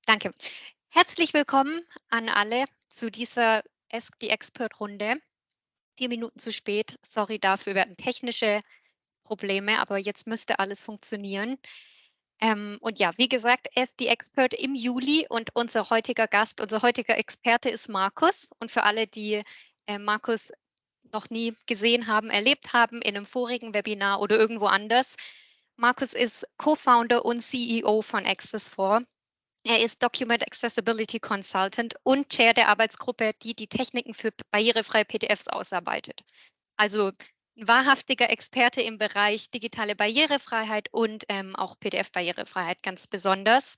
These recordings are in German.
Danke. Herzlich willkommen an alle zu dieser Ask the Expert-Runde. 4 Minuten zu spät. Sorry dafür, wir hatten technische Probleme, aber jetzt müsste alles funktionieren. Und ja, wie gesagt, Ask the Expert im Juli und unser heutiger Gast, unser heutiger Experte ist Markus. Und für alle, die Markus noch nie gesehen haben, erlebt haben in einem vorigen Webinar oder irgendwo anders, Markus ist Co-Founder und CEO von Access4. Er ist Document Accessibility Consultant und Chair der Arbeitsgruppe, die die Techniken für barrierefreie PDFs ausarbeitet. Also ein wahrhaftiger Experte im Bereich digitale Barrierefreiheit und auch PDF-Barrierefreiheit ganz besonders.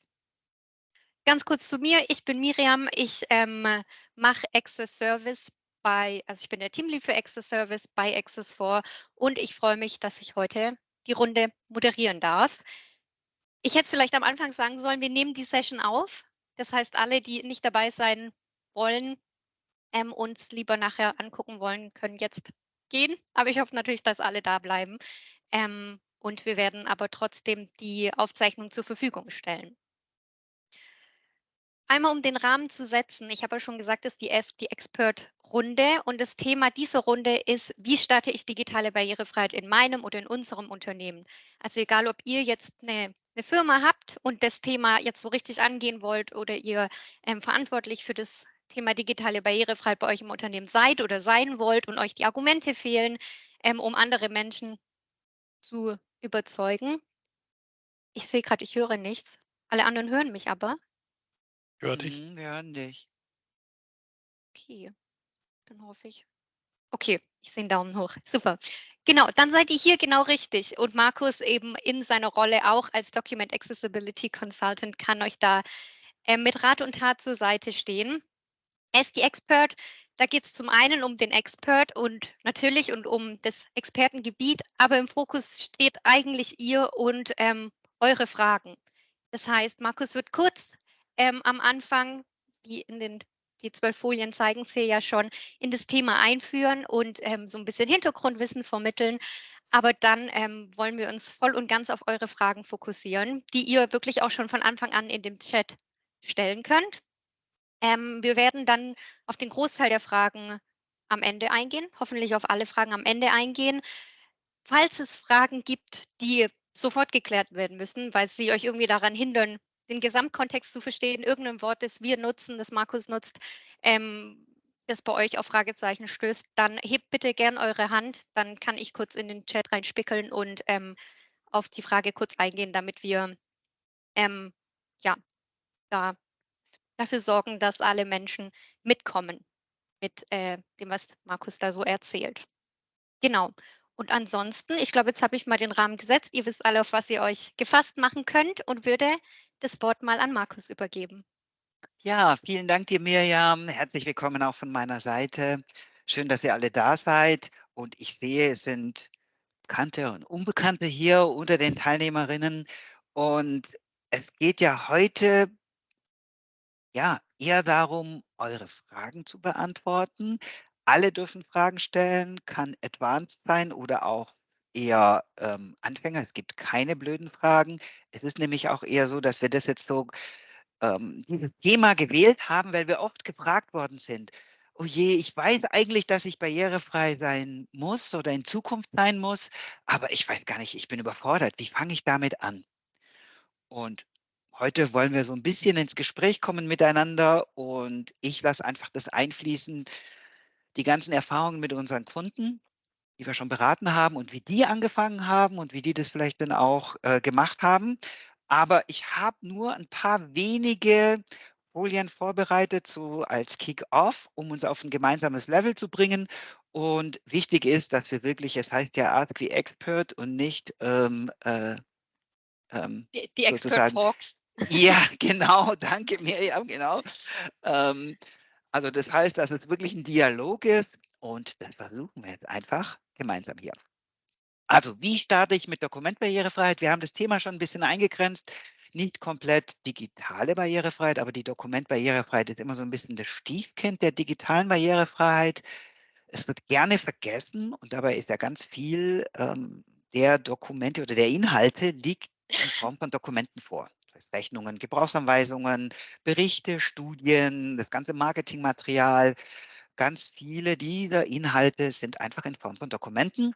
Ganz kurz zu mir, ich bin Miriam, ich mache Access Service also ich bin der Teamlead für Access Service bei Access4 und ich freue mich, dass ich heute die Runde moderieren darf. Ich hätte es vielleicht am Anfang sagen sollen, wir nehmen die Session auf. Das heißt, alle, die nicht dabei sein wollen, uns lieber nachher angucken wollen, können jetzt gehen. Aber ich hoffe natürlich, dass alle da bleiben. Und wir werden aber trotzdem die Aufzeichnung zur Verfügung stellen. Einmal um den Rahmen zu setzen, ich habe ja schon gesagt, das ist die Ask the Expert-Runde und das Thema dieser Runde ist, wie starte ich digitale Barrierefreiheit in meinem oder in unserem Unternehmen? Also egal, ob ihr jetzt eine Firma habt und das Thema jetzt so richtig angehen wollt oder ihr verantwortlich für das Thema digitale Barrierefreiheit bei euch im Unternehmen seid oder sein wollt und euch die Argumente fehlen, um andere Menschen zu überzeugen. Ich sehe gerade, ich höre nichts. Alle anderen hören mich aber. Höre dich. Wir hören dich. Okay, dann hoffe ich. Okay, ich sehe 'n Daumen hoch. Super. Genau, dann seid ihr hier genau richtig und Markus eben in seiner Rolle auch als Document Accessibility Consultant kann euch da, mit Rat und Tat zur Seite stehen. Ask the Expert, da geht's zum einen um den Expert und natürlich und um das Expertengebiet, aber im Fokus steht eigentlich ihr und, eure Fragen. Das heißt, Markus wird kurz, am Anfang, wie in die 12 Folien zeigen es hier ja schon, in das Thema einführen und, so ein bisschen Hintergrundwissen vermitteln. Aber dann, wollen wir uns voll und ganz auf eure Fragen fokussieren, die ihr wirklich auch schon von Anfang an in dem Chat stellen könnt. Wir werden dann auf den Großteil der Fragen am Ende eingehen, hoffentlich auf alle Fragen am Ende eingehen. Falls es Fragen gibt, die sofort geklärt werden müssen, weil sie euch irgendwie daran hindern, den Gesamtkontext zu verstehen, irgendein Wort, das wir nutzen, das Markus nutzt, ähm, das bei euch auf Fragezeichen stößt, dann hebt bitte gern eure Hand, dann kann ich kurz in den Chat reinspickeln und, auf die Frage kurz eingehen, damit wir, ähm, ja, da dafür sorgen, dass alle Menschen mitkommen mit, dem, was Markus da so erzählt. Genau. Und ansonsten, ich glaube, jetzt habe ich mal den Rahmen gesetzt. Ihr wisst alle, auf was ihr euch gefasst machen könnt und würde das Wort mal an Markus übergeben. Ja, vielen Dank dir, Mirjam. Herzlich willkommen auch von meiner Seite. Schön, dass ihr alle da seid. Und ich sehe, es sind Bekannte und Unbekannte hier unter den Teilnehmerinnen. Und es geht ja heute ja eher darum, eure Fragen zu beantworten. Alle dürfen Fragen stellen, kann advanced sein oder auch eher Anfänger. Es gibt keine blöden Fragen. Es ist nämlich auch eher so, dass wir das jetzt so dieses Thema gewählt haben, weil wir oft gefragt worden sind: „Oh je, ich weiß eigentlich, dass ich barrierefrei sein muss oder in Zukunft sein muss, aber ich weiß gar nicht, ich bin überfordert. Wie fange ich damit an?“ Und heute wollen wir so ein bisschen ins Gespräch kommen miteinander und ich lasse einfach das einfließen, die ganzen Erfahrungen mit unseren Kunden, die wir schon beraten haben und wie die angefangen haben und wie die das vielleicht dann auch, gemacht haben. Aber ich habe nur ein paar wenige Folien vorbereitet, so als Kick-off, um uns auf ein gemeinsames Level zu bringen. Und wichtig ist, dass wir wirklich es heißt ja Ask the Expert und nicht, Die Expert sozusagen Talks. ja, genau, danke Mirjam, genau. Ähm, also, das heißt, dass es wirklich ein Dialog ist und das versuchen wir jetzt einfach gemeinsam hier. Also, wie starte ich mit Dokumentbarrierefreiheit? Wir haben das Thema schon ein bisschen eingegrenzt. Nicht komplett digitale Barrierefreiheit, aber die Dokumentbarrierefreiheit ist immer so ein bisschen das Stiefkind der digitalen Barrierefreiheit. Es wird gerne vergessen und dabei ist ja ganz viel, der Dokumente oder der Inhalte liegt in Form von Dokumenten vor. heißt Rechnungen, Gebrauchsanweisungen, Berichte, Studien, das ganze Marketingmaterial. Ganz viele dieser Inhalte sind einfach in Form von Dokumenten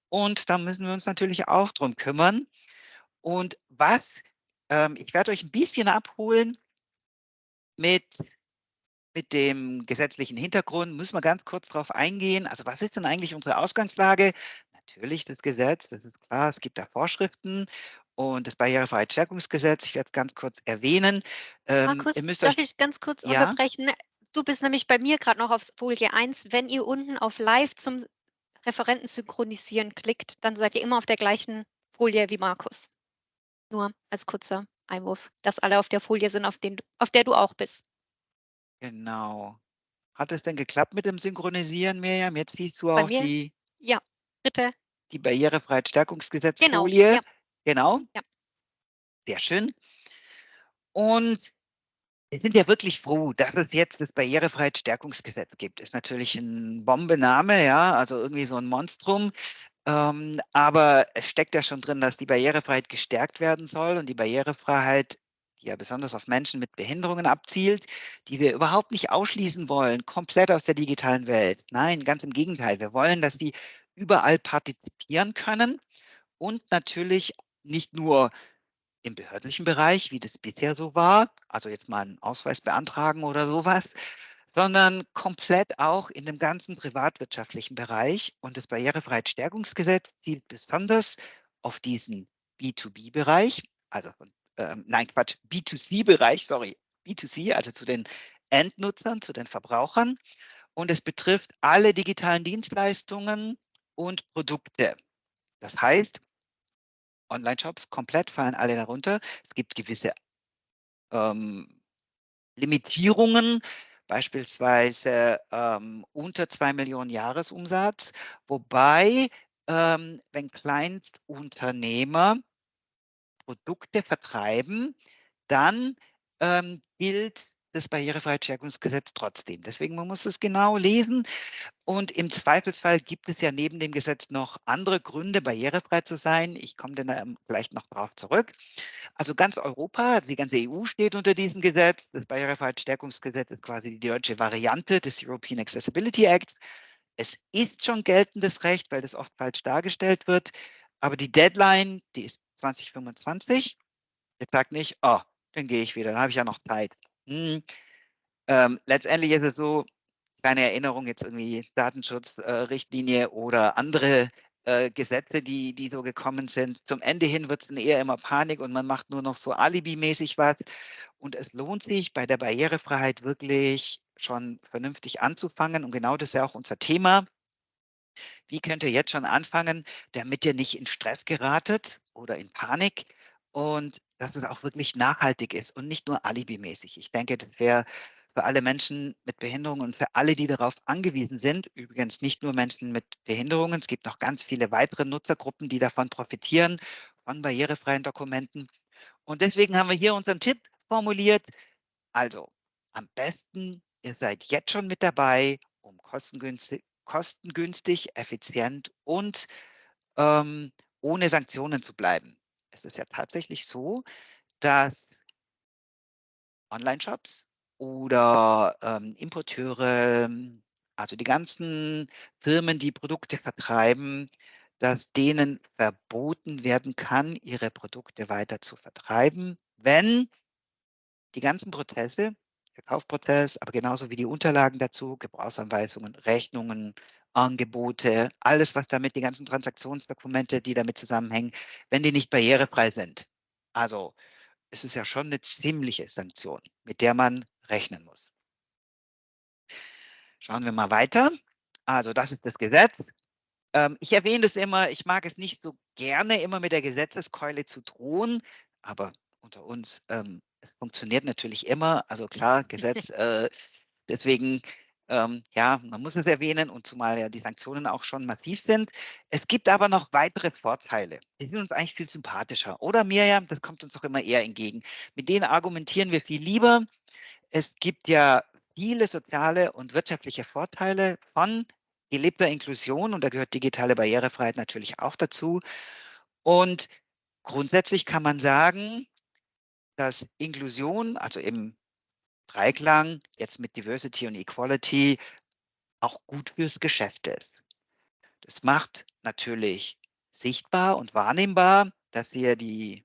und da müssen wir uns natürlich auch drum kümmern. Und ich werde euch ein bisschen abholen mit dem gesetzlichen Hintergrund, müssen wir ganz kurz darauf eingehen. Also was ist denn eigentlich unsere Ausgangslage? Natürlich das Gesetz, das ist klar, es gibt da Vorschriften und das Barrierefreiheitsstärkungsgesetz, ich werde es ganz kurz erwähnen. Ihr Markus, müsst darf euch, ich ganz kurz ja, unterbrechen? Du bist nämlich bei mir gerade noch auf Folie 1. Wenn ihr unten auf Live zum Referenten synchronisieren klickt, dann seid ihr immer auf der gleichen Folie wie Markus. Nur als kurzer Einwurf, dass alle auf der Folie sind, auf der du auch bist. genau. Hat es denn geklappt mit dem Synchronisieren, Mirjam? Jetzt siehst du Bei auch mir? die Ja, bitte. Genau, Barrierefreiheitsstärkungsgesetzfolie. ja, Genau, ja. sehr schön. Und wir sind ja wirklich froh, dass es jetzt das Barrierefreiheitsstärkungsgesetz gibt. Ist natürlich ein Bombename, ja, also irgendwie so ein Monstrum. Aber es steckt ja schon drin, dass die Barrierefreiheit gestärkt werden soll und die Barrierefreiheit, die ja besonders auf Menschen mit Behinderungen abzielt, die wir überhaupt nicht ausschließen wollen, komplett aus der digitalen Welt. Nein, ganz im Gegenteil. Wir wollen, dass die überall partizipieren können und natürlich nicht nur im behördlichen Bereich, wie das bisher so war, also jetzt mal einen Ausweis beantragen oder sowas, sondern komplett auch in dem ganzen privatwirtschaftlichen Bereich. Und das Barrierefreiheitsstärkungsgesetz zielt besonders auf diesen B2B-Bereich, also nein, Quatsch, B2C-Bereich, sorry, B2C, also zu den Endnutzern, zu den Verbrauchern. Und es betrifft alle digitalen Dienstleistungen und Produkte. Das heißt, Online-Shops komplett fallen alle darunter. Es gibt gewisse Limitierungen, beispielsweise unter 2 Millionen Jahresumsatz, wobei, wenn Kleinstunternehmer Produkte vertreiben, dann gilt das Barrierefreiheitsstärkungsgesetz trotzdem. Deswegen, man muss es genau lesen. Und im Zweifelsfall gibt es ja neben dem Gesetz noch andere Gründe, barrierefrei zu sein. Ich komme dann gleich noch darauf zurück. Also ganz Europa, also die ganze EU steht unter diesem Gesetz. Das Barrierefreiheitsstärkungsgesetz ist quasi die deutsche Variante des European Accessibility Act. Es ist schon geltendes Recht, weil das oft falsch dargestellt wird. Aber die Deadline, die ist 2025. Jetzt sagt nicht, oh, dann gehe ich wieder, dann habe ich ja noch Zeit. Letztendlich ist es so, kleine Erinnerung jetzt irgendwie Datenschutzrichtlinie oder andere Gesetze, die so gekommen sind. Zum Ende hin wird es dann eher immer Panik und man macht nur noch so alibimäßig was. Und es lohnt sich bei der Barrierefreiheit wirklich schon vernünftig anzufangen. Und genau das ist ja auch unser Thema. Wie könnt ihr jetzt schon anfangen, damit ihr nicht in Stress geratet oder in Panik und dass es auch wirklich nachhaltig ist und nicht nur alibimäßig. Ich denke, das wäre für alle Menschen mit Behinderungen und für alle, die darauf angewiesen sind, übrigens nicht nur Menschen mit Behinderungen, es gibt noch ganz viele weitere Nutzergruppen, die davon profitieren, von barrierefreien Dokumenten. Und deswegen haben wir hier unseren Tipp formuliert. Also, am besten, ihr seid jetzt schon mit dabei, um kostengünstig, effizient und ohne Sanktionen zu bleiben. Es ist ja tatsächlich so, dass Online-Shops oder Importeure, also die ganzen Firmen, die Produkte vertreiben, dass denen verboten werden kann, ihre Produkte weiter zu vertreiben, wenn die ganzen Prozesse, Verkaufsprozess, aber genauso wie die Unterlagen dazu, Gebrauchsanweisungen, Rechnungen, Angebote, alles, was damit, die ganzen Transaktionsdokumente, die damit zusammenhängen, wenn die nicht barrierefrei sind. Also es ist ja schon eine ziemliche Sanktion, mit der man rechnen muss. Schauen wir mal weiter. Also das ist das Gesetz. Ich erwähne das immer, ich mag es nicht so gerne, immer mit der Gesetzeskeule zu drohen, aber unter uns, es funktioniert natürlich immer. Also klar, Gesetz, deswegen, ja, man muss es erwähnen und zumal ja die Sanktionen auch schon massiv sind. Es gibt aber noch weitere Vorteile. Die sind uns eigentlich viel sympathischer. Oder Mirjam, das kommt uns doch immer eher entgegen. Mit denen argumentieren wir viel lieber. Es gibt ja viele soziale und wirtschaftliche Vorteile von gelebter Inklusion und da gehört digitale Barrierefreiheit natürlich auch dazu. Und grundsätzlich kann man sagen, dass Inklusion, also im Dreiklang, jetzt mit Diversity und Equality, auch gut fürs Geschäft ist. Das macht natürlich sichtbar und wahrnehmbar, dass ihr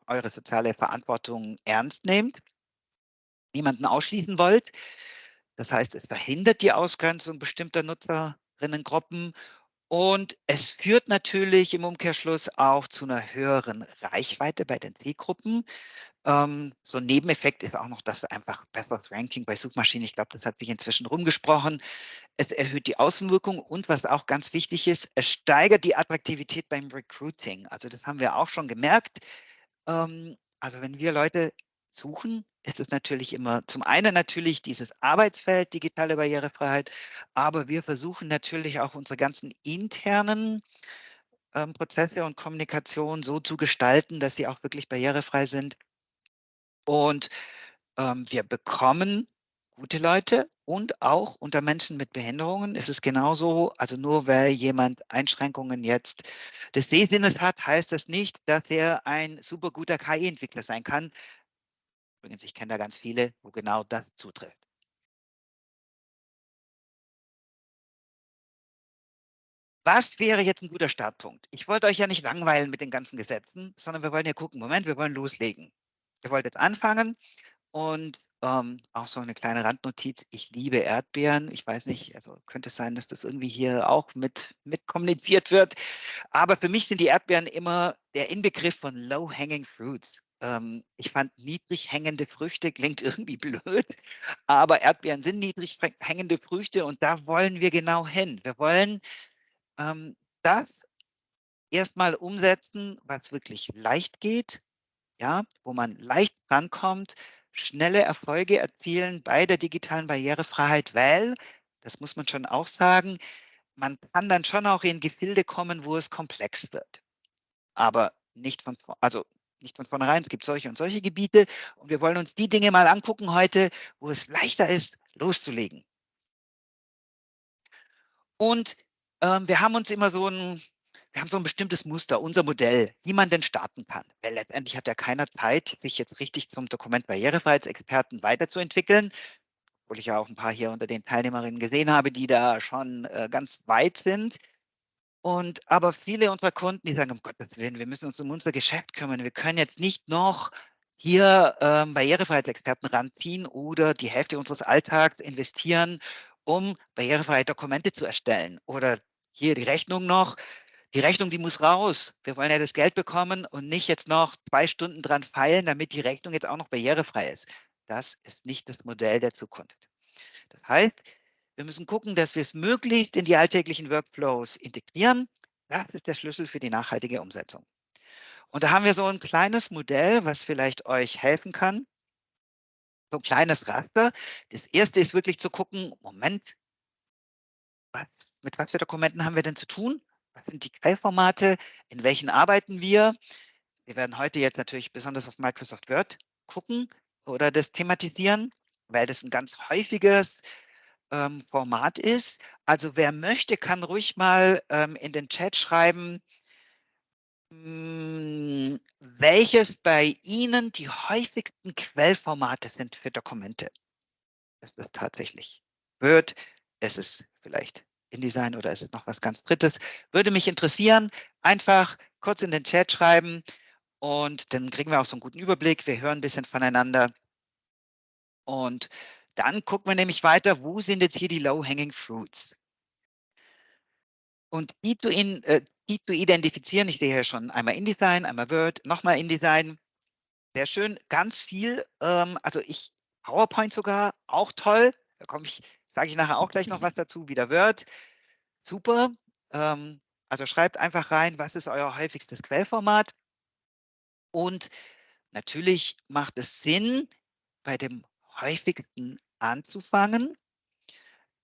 eure soziale Verantwortung ernst nehmt, niemanden ausschließen wollt. Das heißt, es verhindert die Ausgrenzung bestimmter Nutzerinnengruppen und es führt natürlich im Umkehrschluss auch zu einer höheren Reichweite bei den Zielgruppen. So ein Nebeneffekt ist auch noch, dass einfach besseres Ranking bei Suchmaschinen, ich glaube, das hat sich inzwischen rumgesprochen. Es erhöht die Außenwirkung und was auch ganz wichtig ist, es steigert die Attraktivität beim Recruiting. Also das haben wir auch schon gemerkt. Also wenn wir Leute suchen, ist es natürlich immer zum einen natürlich dieses Arbeitsfeld, digitale Barrierefreiheit, aber wir versuchen natürlich auch unsere ganzen internen Prozesse und Kommunikation so zu gestalten, dass sie auch wirklich barrierefrei sind. Und wir bekommen gute Leute und auch unter Menschen mit Behinderungen ist es genauso. Also nur weil jemand Einschränkungen jetzt des Sehsinnes hat, heißt das nicht, dass er ein super guter KI-Entwickler sein kann. Übrigens, ich kenne da ganz viele, wo genau das zutrifft. Was wäre jetzt ein guter Startpunkt? Ich wollte euch ja nicht langweilen mit den ganzen Gesetzen, sondern wir wollen ja gucken, Moment, wir wollen loslegen. Ihr wollt jetzt anfangen. Und auch so eine kleine Randnotiz, ich liebe Erdbeeren. Ich weiß nicht, also könnte es sein, dass das irgendwie hier auch mit kommuniziert wird. Aber für mich sind die Erdbeeren immer der Inbegriff von Low-Hanging Fruits. Ich fand niedrig hängende Früchte klingt irgendwie blöd, aber Erdbeeren sind niedrig hängende Früchte und da wollen wir genau hin. Wir wollen das erstmal umsetzen, was wirklich leicht geht, ja, wo man leicht rankommt, schnelle Erfolge erzielen bei der digitalen Barrierefreiheit, weil, das muss man schon auch sagen, man kann dann schon auch in Gefilde kommen, wo es komplex wird. Aber nicht von vornherein, es gibt solche und solche Gebiete und wir wollen uns die Dinge mal angucken heute, wo es leichter ist, loszulegen. Und wir haben uns immer wir haben so ein bestimmtes Muster, unser Modell, wie man denn starten kann. Weil letztendlich hat ja keiner Zeit, sich jetzt richtig zum Dokument-Barrierefreiheitsexperten weiterzuentwickeln, obwohl ich ja auch ein paar hier unter den Teilnehmerinnen gesehen habe, die da schon ganz weit sind. Aber viele unserer Kunden, die sagen, um Gottes Willen, wir müssen uns um unser Geschäft kümmern. Wir können jetzt nicht noch hier Barrierefreiheitsexperten ranziehen oder die Hälfte unseres Alltags investieren, um barrierefreie Dokumente zu erstellen. Oder hier die Rechnung noch. Die Rechnung, die muss raus. Wir wollen ja das Geld bekommen und nicht jetzt noch 2 Stunden dran feilen, damit die Rechnung jetzt auch noch barrierefrei ist. Das ist nicht das Modell der Zukunft. Das heißt, wir müssen gucken, dass wir es möglichst in die alltäglichen Workflows integrieren. Das ist der Schlüssel für die nachhaltige Umsetzung. Und da haben wir so ein kleines Modell, was vielleicht euch helfen kann. So ein kleines Raster. Das erste ist wirklich zu gucken, Moment, mit was für Dokumenten haben wir denn zu tun? Was sind die Quellformate? In welchen arbeiten wir? Wir werden heute jetzt natürlich besonders auf Microsoft Word gucken oder das thematisieren, weil das ein ganz häufiges Format ist. Also wer möchte, kann ruhig mal in den Chat schreiben, welches bei Ihnen die häufigsten Quellformate sind für Dokumente. Ist es tatsächlich Word? Ist es vielleicht InDesign oder ist es noch was ganz Drittes? Würde mich interessieren. Einfach kurz in den Chat schreiben und dann kriegen wir auch so einen guten Überblick. Wir hören ein bisschen voneinander. Und dann gucken wir nämlich weiter, wo sind jetzt hier die Low-Hanging Fruits? Und die zu identifizieren, ich sehe hier schon einmal InDesign, einmal Word, nochmal InDesign. Sehr schön, ganz viel. Also PowerPoint sogar, auch toll. Da sage ich nachher auch gleich noch was dazu, wieder Word. Super. Also schreibt einfach rein, was ist euer häufigstes Quellformat. Und natürlich macht es Sinn, bei dem häufigsten anzufangen.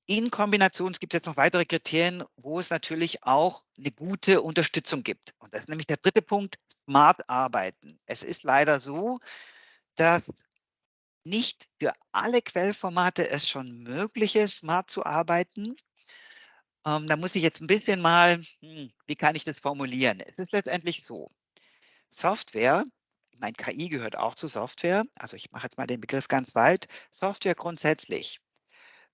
In Kombination, es gibt jetzt noch weitere Kriterien, wo es natürlich auch eine gute Unterstützung gibt. Und das ist nämlich der dritte Punkt, smart arbeiten. Es ist leider so, dass nicht für alle Quellformate es schon möglich ist, smart zu arbeiten. Da muss ich jetzt ein bisschen mal, wie kann ich das formulieren? Es ist letztendlich so, Software, mein KI gehört auch zu Software. Also ich mache jetzt mal den Begriff ganz weit. Software grundsätzlich.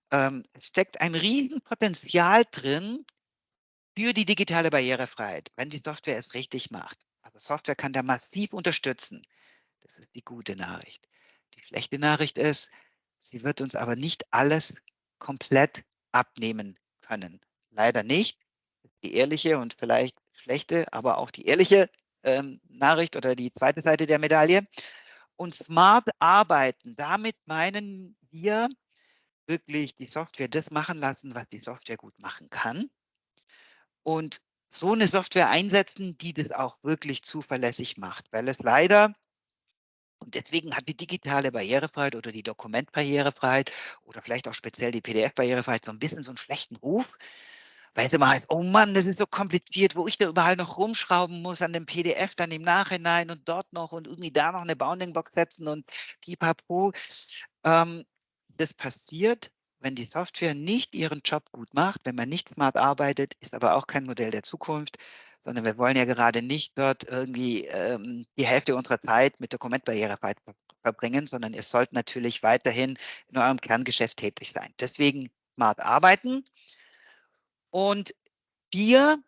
Es steckt ein Riesenpotenzial drin für die digitale Barrierefreiheit, wenn die Software es richtig macht. Also Software kann da massiv unterstützen. Das ist die gute Nachricht. Die schlechte Nachricht ist, sie wird uns aber nicht alles komplett abnehmen können. Leider nicht. Die ehrliche und vielleicht schlechte, aber auch die ehrliche Nachricht oder die zweite Seite der Medaille. Und smart arbeiten, damit meinen wir wirklich die Software das machen lassen, was die Software gut machen kann. Und so eine Software einsetzen, die das auch wirklich zuverlässig macht, weil es leider, und deswegen hat die digitale Barrierefreiheit oder die Dokumentbarrierefreiheit oder vielleicht auch speziell die PDF-Barrierefreiheit so ein bisschen so einen schlechten Ruf, weil es immer heißt, oh Mann, das ist so kompliziert, wo ich da überall noch rumschrauben muss an dem PDF dann im Nachhinein und dort noch und irgendwie da noch eine Bounding-Box setzen und pipapo. Das passiert, wenn die Software nicht ihren Job gut macht, wenn man nicht smart arbeitet, ist aber auch kein Modell der Zukunft, sondern wir wollen ja gerade nicht dort irgendwie die Hälfte unserer Zeit mit Dokumentbarrierefreiheit verbringen, sondern ihr sollt natürlich weiterhin in eurem Kerngeschäft tätig sein. Deswegen smart arbeiten. Und 4,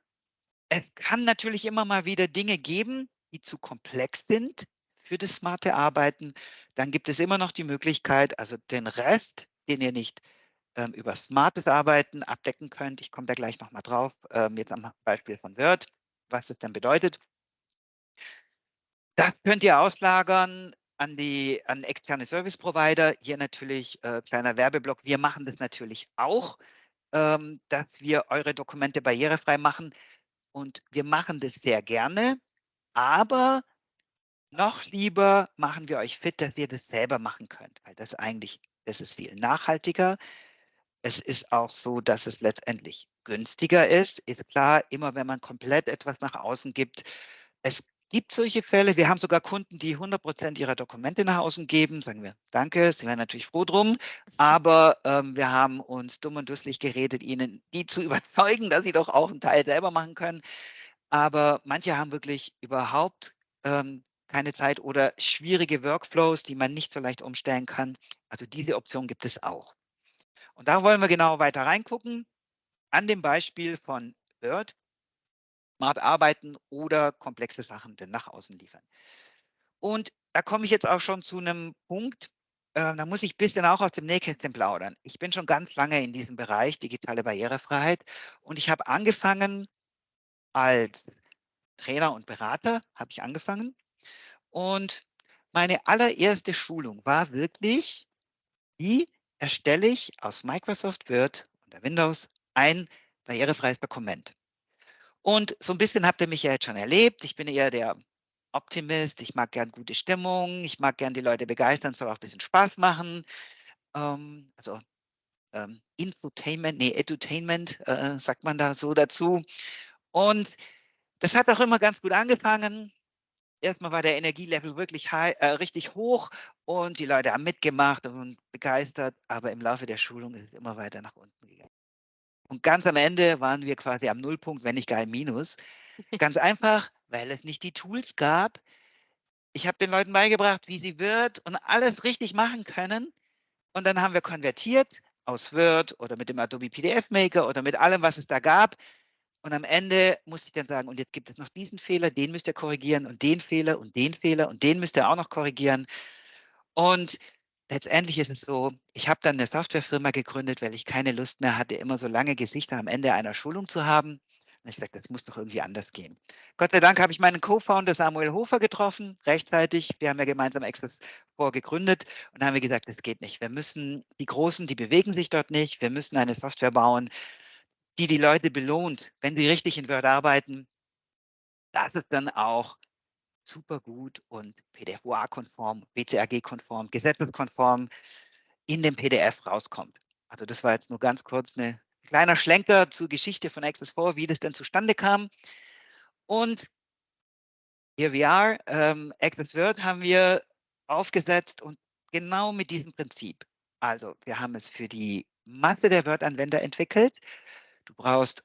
es kann natürlich immer mal wieder Dinge geben, die zu komplex sind für das smarte Arbeiten. Dann gibt es immer noch die Möglichkeit, also den Rest, den ihr nicht über smartes Arbeiten abdecken könnt. Ich komme da gleich nochmal drauf, jetzt am Beispiel von Word, was das dann bedeutet. Das könnt ihr auslagern an externe Service Provider. Hier natürlich kleiner Werbeblock. Wir machen das natürlich auch, dass wir eure Dokumente barrierefrei machen. Und wir machen das sehr gerne, aber noch lieber machen wir euch fit, dass ihr das selber machen könnt, weil das ist viel nachhaltiger. Es ist auch so, dass es letztendlich günstiger ist. Ist klar, immer wenn man komplett etwas nach außen gibt. Es gibt solche Fälle. Wir haben sogar Kunden, die 100% ihrer Dokumente nach außen geben. Sagen wir, danke, sie wären natürlich froh drum. Aber wir haben uns dumm und dusselig geredet, ihnen die zu überzeugen, dass sie doch auch einen Teil selber machen können. Aber manche haben wirklich überhaupt keine Zeit oder schwierige Workflows, die man nicht so leicht umstellen kann. Also diese Option gibt es auch. Und da wollen wir genau weiter reingucken, an dem Beispiel von Word, smart arbeiten oder komplexe Sachen denn nach außen liefern. Und da komme ich jetzt auch schon zu einem Punkt, da muss ich ein bisschen auch aus dem Nähkästchen plaudern. Ich bin schon ganz lange in diesem Bereich digitale Barrierefreiheit und ich habe angefangen als Trainer und Berater, habe ich angefangen. Und meine allererste Schulung war wirklich, wie erstelle ich aus Microsoft Word oder Windows ein barrierefreies Dokument. Und so ein bisschen habt ihr mich ja jetzt schon erlebt. Ich bin eher der Optimist. Ich mag gern gute Stimmung. Ich mag gern die Leute begeistern. Es soll auch ein bisschen Spaß machen. Also Infotainment, nee, Edutainment, sagt man da so dazu. Und das hat auch immer ganz gut angefangen. Erstmal war der Energielevel wirklich richtig hoch und die Leute haben mitgemacht und begeistert, aber im Laufe der Schulung ist es immer weiter nach unten gegangen. Und ganz am Ende waren wir quasi am Nullpunkt, wenn nicht gar im Minus. Ganz einfach, weil es nicht die Tools gab. Ich habe den Leuten beigebracht, wie sie Word und alles richtig machen können. Und dann haben wir konvertiert aus Word oder mit dem Adobe PDF Maker oder mit allem, was es da gab. Und am Ende musste ich dann sagen, und jetzt gibt es noch diesen Fehler, den müsst ihr korrigieren und den Fehler und den Fehler und den müsst ihr auch noch korrigieren. Und letztendlich ist es so, ich habe dann eine Softwarefirma gegründet, weil ich keine Lust mehr hatte, immer so lange Gesichter am Ende einer Schulung zu haben. Und ich sagte, das muss doch irgendwie anders gehen. Gott sei Dank habe ich meinen Co-Founder Samuel Hofer getroffen, rechtzeitig. Wir haben ja gemeinsam Access 4 gegründet und haben wir gesagt, das geht nicht. Wir müssen, die Großen, die bewegen sich dort nicht. Wir müssen eine Software bauen, die die Leute belohnt, wenn sie richtig in Word arbeiten, dass es dann auch super gut und PDF-OA-konform, WCAG-konform, gesetzeskonform in dem PDF rauskommt. Also das war jetzt nur ganz kurz ein kleiner Schlenker zur Geschichte von Access 4, wie das denn zustande kam. Und here we are, Access Word haben wir aufgesetzt und genau mit diesem Prinzip. Also wir haben es für die Masse der Word-Anwender entwickelt. Du brauchst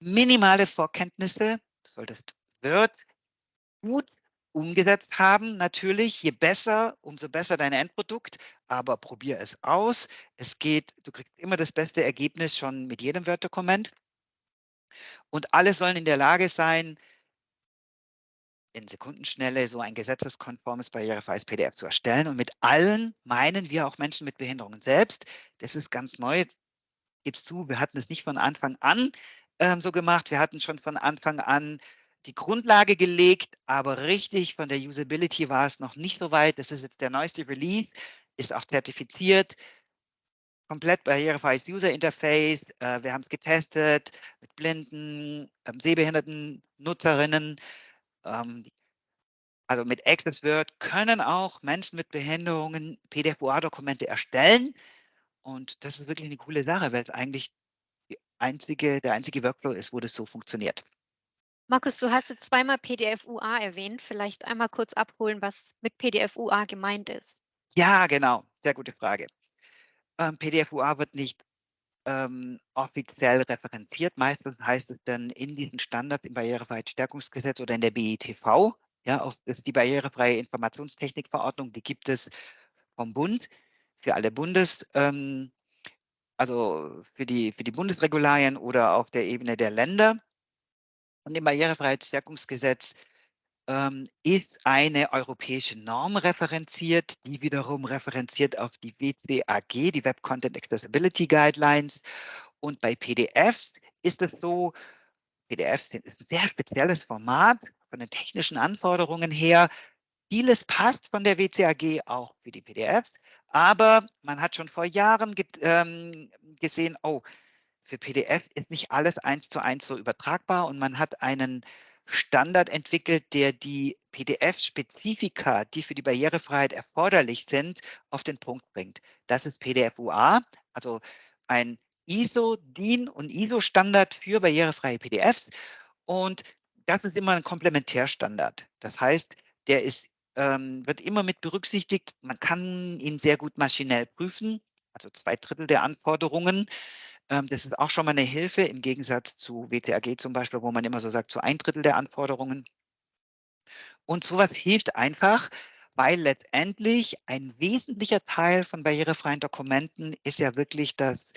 minimale Vorkenntnisse. Du solltest Word gut umgesetzt haben. Natürlich, je besser, umso besser dein Endprodukt, aber probier es aus. Du kriegst immer das beste Ergebnis schon mit jedem Word-Dokument. Und alle sollen in der Lage sein, in Sekundenschnelle so ein gesetzeskonformes, barrierefreies PDF zu erstellen. Und mit allen meinen wir auch Menschen mit Behinderungen selbst. Das ist ganz neu. Gib's zu, wir hatten es nicht von Anfang an so gemacht. Wir hatten schon von Anfang an die Grundlage gelegt, aber richtig von der Usability war es noch nicht so weit. Das ist jetzt der neueste Release, ist auch zertifiziert, komplett barrierefreies User Interface. Wir haben es getestet mit blinden, sehbehinderten Nutzerinnen. Also mit Access Word können auch Menschen mit Behinderungen PDF-OA-Dokumente erstellen. Und das ist wirklich eine coole Sache, weil es eigentlich der einzige Workflow ist, wo das so funktioniert. Markus, du hast jetzt zweimal PDF-UA erwähnt. Vielleicht einmal kurz abholen, was mit PDF-UA gemeint ist. Ja, genau. Sehr gute Frage. PDF-UA wird nicht offiziell referenziert. Meistens heißt es dann in diesen Standards im Barrierefreiheitsstärkungsgesetz oder in der BITV. Ja, das ist die barrierefreie Informationstechnikverordnung, die gibt es vom Bund für alle also für die Bundesregularien oder auf der Ebene der Länder. Und im Barrierefreiheitsstärkungsgesetz ist eine europäische Norm referenziert, die wiederum referenziert auf die WCAG, die Web Content Accessibility Guidelines. Und bei PDFs ist es so, PDFs ist ein sehr spezielles Format von den technischen Anforderungen her. Vieles passt von der WCAG auch für die PDFs, aber man hat schon vor Jahren gesehen, oh, für PDF ist nicht alles 1:1 so übertragbar und man hat einen Standard entwickelt, der die PDF-Spezifika, die für die Barrierefreiheit erforderlich sind, auf den Punkt bringt. Das ist PDF-UA, also ein ISO, DIN und ISO-Standard für barrierefreie PDFs. Und das ist immer ein Komplementärstandard. Das heißt, wird immer mit berücksichtigt. Man kann ihn sehr gut maschinell prüfen, also 2/3 der Anforderungen. Das ist auch schon mal eine Hilfe im Gegensatz zu WCAG zum Beispiel, wo man immer so sagt, zu 1/3 der Anforderungen. Und sowas hilft einfach, weil letztendlich ein wesentlicher Teil von barrierefreien Dokumenten ist ja wirklich, dass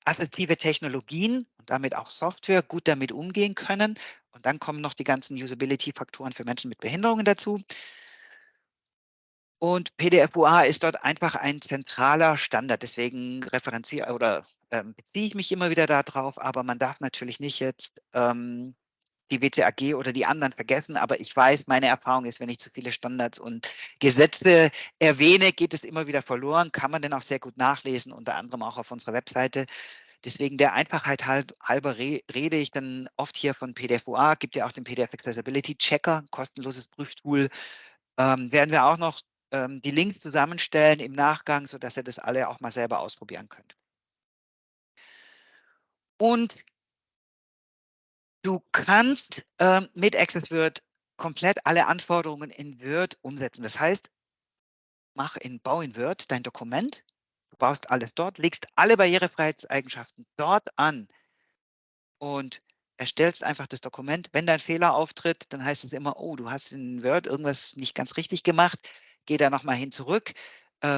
assistive Technologien und damit auch Software gut damit umgehen können. Und dann kommen noch die ganzen Usability-Faktoren für Menschen mit Behinderungen dazu. Und PDF-UA ist dort einfach ein zentraler Standard. Deswegen referenziere oder beziehe ich mich immer wieder darauf. Aber man darf natürlich nicht jetzt die WCAG oder die anderen vergessen. Aber ich weiß, meine Erfahrung ist, wenn ich zu viele Standards und Gesetze erwähne, geht es immer wieder verloren. Kann man denn auch sehr gut nachlesen, unter anderem auch auf unserer Webseite. Deswegen der Einfachheit halber rede ich dann oft hier von PDF-UA. Gibt ja auch den PDF Accessibility Checker, kostenloses Prüftool. Werden wir auch noch die Links zusammenstellen im Nachgang, sodass ihr das alle auch mal selber ausprobieren könnt. Und du kannst mit Access Word komplett alle Anforderungen in Word umsetzen. Das heißt, bau in Word dein Dokument, du baust alles dort, legst alle Barrierefreiheitseigenschaften dort an und erstellst einfach das Dokument. Wenn dein Fehler auftritt, dann heißt es immer, oh, du hast in Word irgendwas nicht ganz richtig gemacht. Geh da nochmal hin zurück,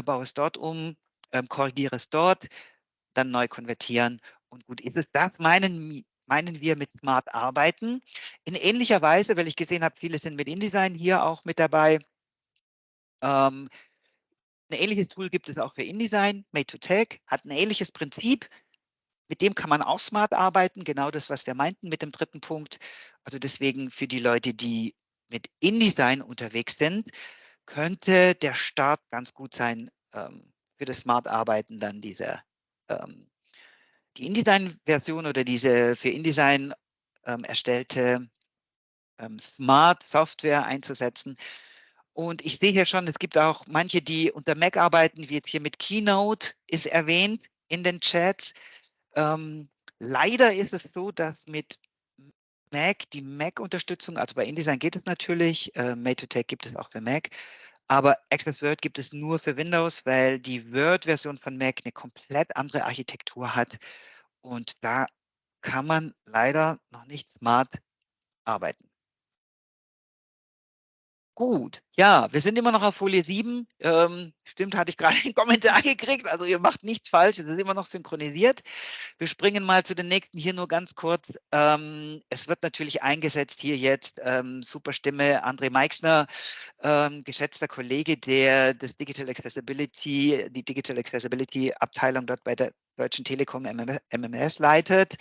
baue es dort um, korrigiere es dort, dann neu konvertieren und gut ist es. Das meinen wir mit Smart Arbeiten. In ähnlicher Weise, weil ich gesehen habe, viele sind mit InDesign hier auch mit dabei. Ein ähnliches Tool gibt es auch für InDesign, Made2Take, hat ein ähnliches Prinzip. Mit dem kann man auch smart arbeiten, genau das, was wir meinten mit dem dritten Punkt. Also deswegen für die Leute, die mit InDesign unterwegs sind, könnte der Start ganz gut sein für das smart Arbeiten, dann die InDesign-Version oder diese für InDesign erstellte Smart Software einzusetzen. Und ich sehe hier schon, es gibt auch manche, die unter Mac arbeiten, wie jetzt hier mit Keynote ist erwähnt in den Chats. Leider ist es so, dass mit Mac die Mac-Unterstützung, also bei InDesign geht es natürlich, Made2Take gibt es auch für Mac, aber Access Word gibt es nur für Windows, weil die Word-Version von Mac eine komplett andere Architektur hat und da kann man leider noch nicht smart arbeiten. Gut, ja, wir sind immer noch auf Folie 7. Stimmt, hatte ich gerade einen Kommentar gekriegt. Also ihr macht nichts falsch, es ist immer noch synchronisiert. Wir springen mal zu den nächsten hier nur ganz kurz. Es wird natürlich eingesetzt hier jetzt, super Stimme, André Meixner, geschätzter Kollege, der die Digital Accessibility Abteilung dort bei der Deutschen Telekom MMS leitet.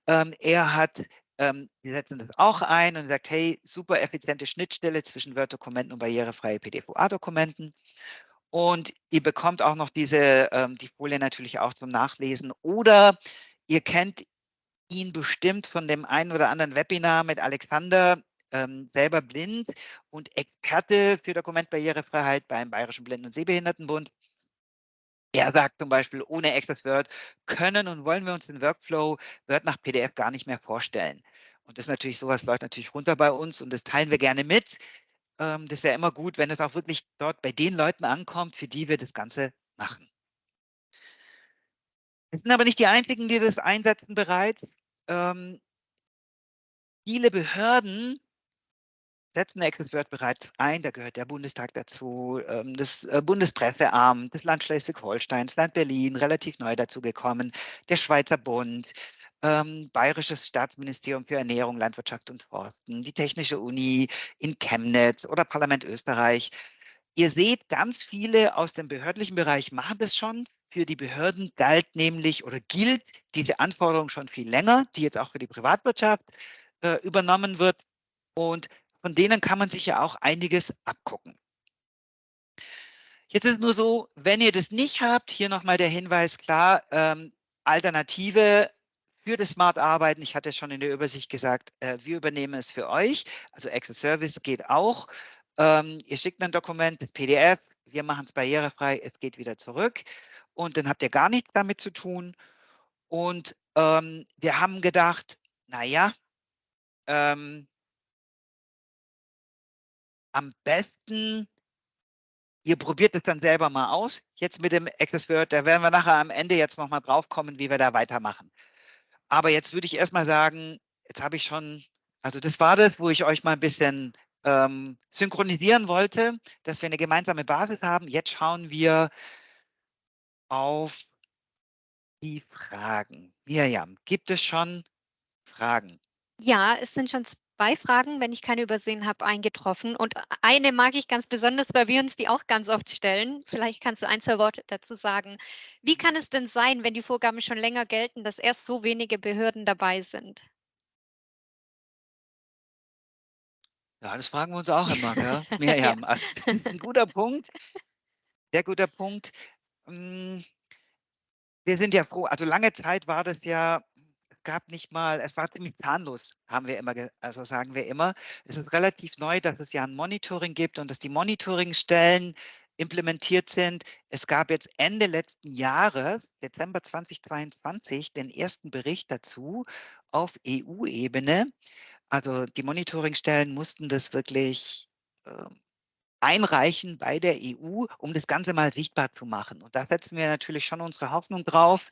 Er hat wir setzen das auch ein und sagt, hey, super effiziente Schnittstelle zwischen Word-Dokumenten und barrierefreie PDF-OA-Dokumenten. Und ihr bekommt auch noch die Folie natürlich auch zum Nachlesen. Oder ihr kennt ihn bestimmt von dem einen oder anderen Webinar mit Alexander, selber blind und Experte für Dokumentbarrierefreiheit beim Bayerischen Blinden- und Sehbehindertenbund. Er sagt zum Beispiel, ohne Access Word können und wollen wir uns den Workflow Word nach PDF gar nicht mehr vorstellen. Und das ist natürlich sowas, läuft natürlich runter bei uns und das teilen wir gerne mit. Das ist ja immer gut, wenn es auch wirklich dort bei den Leuten ankommt, für die wir das Ganze machen. Wir sind aber nicht die Einzigen, die das einsetzen bereits. Viele Behörden setzen Access Word bereits ein. Da gehört der Bundestag dazu, das Bundespresseamt, das Land Schleswig-Holstein, das Land Berlin, relativ neu dazu gekommen, der Schweizer Bund, Bayerisches Staatsministerium für Ernährung, Landwirtschaft und Forsten, die Technische Uni in Chemnitz oder Parlament Österreich. Ihr seht, ganz viele aus dem behördlichen Bereich machen das schon. Für die Behörden galt nämlich oder gilt diese Anforderung schon viel länger, die jetzt auch für die Privatwirtschaft übernommen wird. Und von denen kann man sich ja auch einiges abgucken. Jetzt ist es nur so, wenn ihr das nicht habt, hier nochmal der Hinweis, klar, Alternative für das Smart Arbeiten, ich hatte es schon in der Übersicht gesagt, wir übernehmen es für euch, also Access Service geht auch. Ihr schickt ein Dokument, das PDF, wir machen es barrierefrei, es geht wieder zurück und dann habt ihr gar nichts damit zu tun. Und wir haben gedacht, naja, am besten, ihr probiert es dann selber mal aus. Jetzt mit dem Access Word, da werden wir nachher am Ende jetzt nochmal drauf kommen, wie wir da weitermachen. Aber jetzt würde ich erstmal sagen, jetzt habe ich schon, also das war das, wo ich euch mal ein bisschen synchronisieren wollte, dass wir eine gemeinsame Basis haben. Jetzt schauen wir auf die Fragen. Mirjam, gibt es schon Fragen? Ja, es sind schon 2 Fragen, wenn ich keine übersehen habe, eingetroffen. Und eine mag ich ganz besonders, weil wir uns die auch ganz oft stellen. Vielleicht kannst du 1, 2 Worte dazu sagen. Wie kann es denn sein, wenn die Vorgaben schon länger gelten, dass erst so wenige Behörden dabei sind? Ja, das fragen wir uns auch immer, gell? Ja. Mirjam, also das ist ein guter Punkt, sehr guter Punkt. Wir sind ja froh, also lange Zeit war das ja, es gab nicht mal, es war ziemlich zahnlos, haben wir immer, also sagen wir immer. Es ist relativ neu, dass es ja ein Monitoring gibt und dass die Monitoringstellen implementiert sind. Es gab jetzt Ende letzten Jahres, Dezember 2022, den ersten Bericht dazu auf EU-Ebene. Also die Monitoringstellen mussten das wirklich einreichen bei der EU, um das Ganze mal sichtbar zu machen. Und da setzen wir natürlich schon unsere Hoffnung drauf.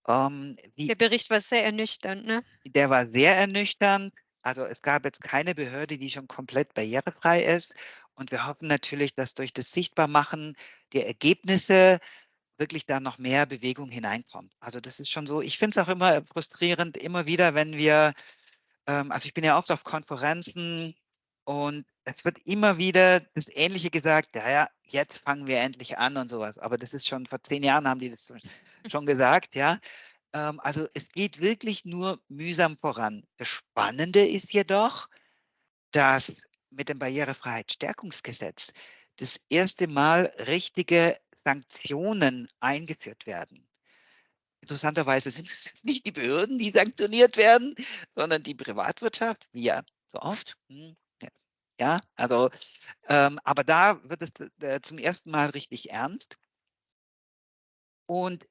Der Bericht war sehr ernüchternd, ne? Der war sehr ernüchternd. Also es gab jetzt keine Behörde, die schon komplett barrierefrei ist. Und wir hoffen natürlich, dass durch das Sichtbarmachen der Ergebnisse wirklich da noch mehr Bewegung hineinkommt. Also das ist schon so. Ich finde es auch immer frustrierend, immer wieder, wenn wir also ich bin ja oft auf Konferenzen und es wird immer wieder das Ähnliche gesagt, ja, ja, jetzt fangen wir endlich an und sowas. Aber das ist schon vor 10 Jahren haben die das schon gesagt, ja. Also es geht wirklich nur mühsam voran. Das Spannende ist jedoch, dass mit dem Barrierefreiheitsstärkungsgesetz das erste Mal richtige Sanktionen eingeführt werden. Interessanterweise sind es jetzt nicht die Behörden, die sanktioniert werden, sondern die Privatwirtschaft, wir so oft. Ja, also, aber da wird es zum ersten Mal richtig ernst. Und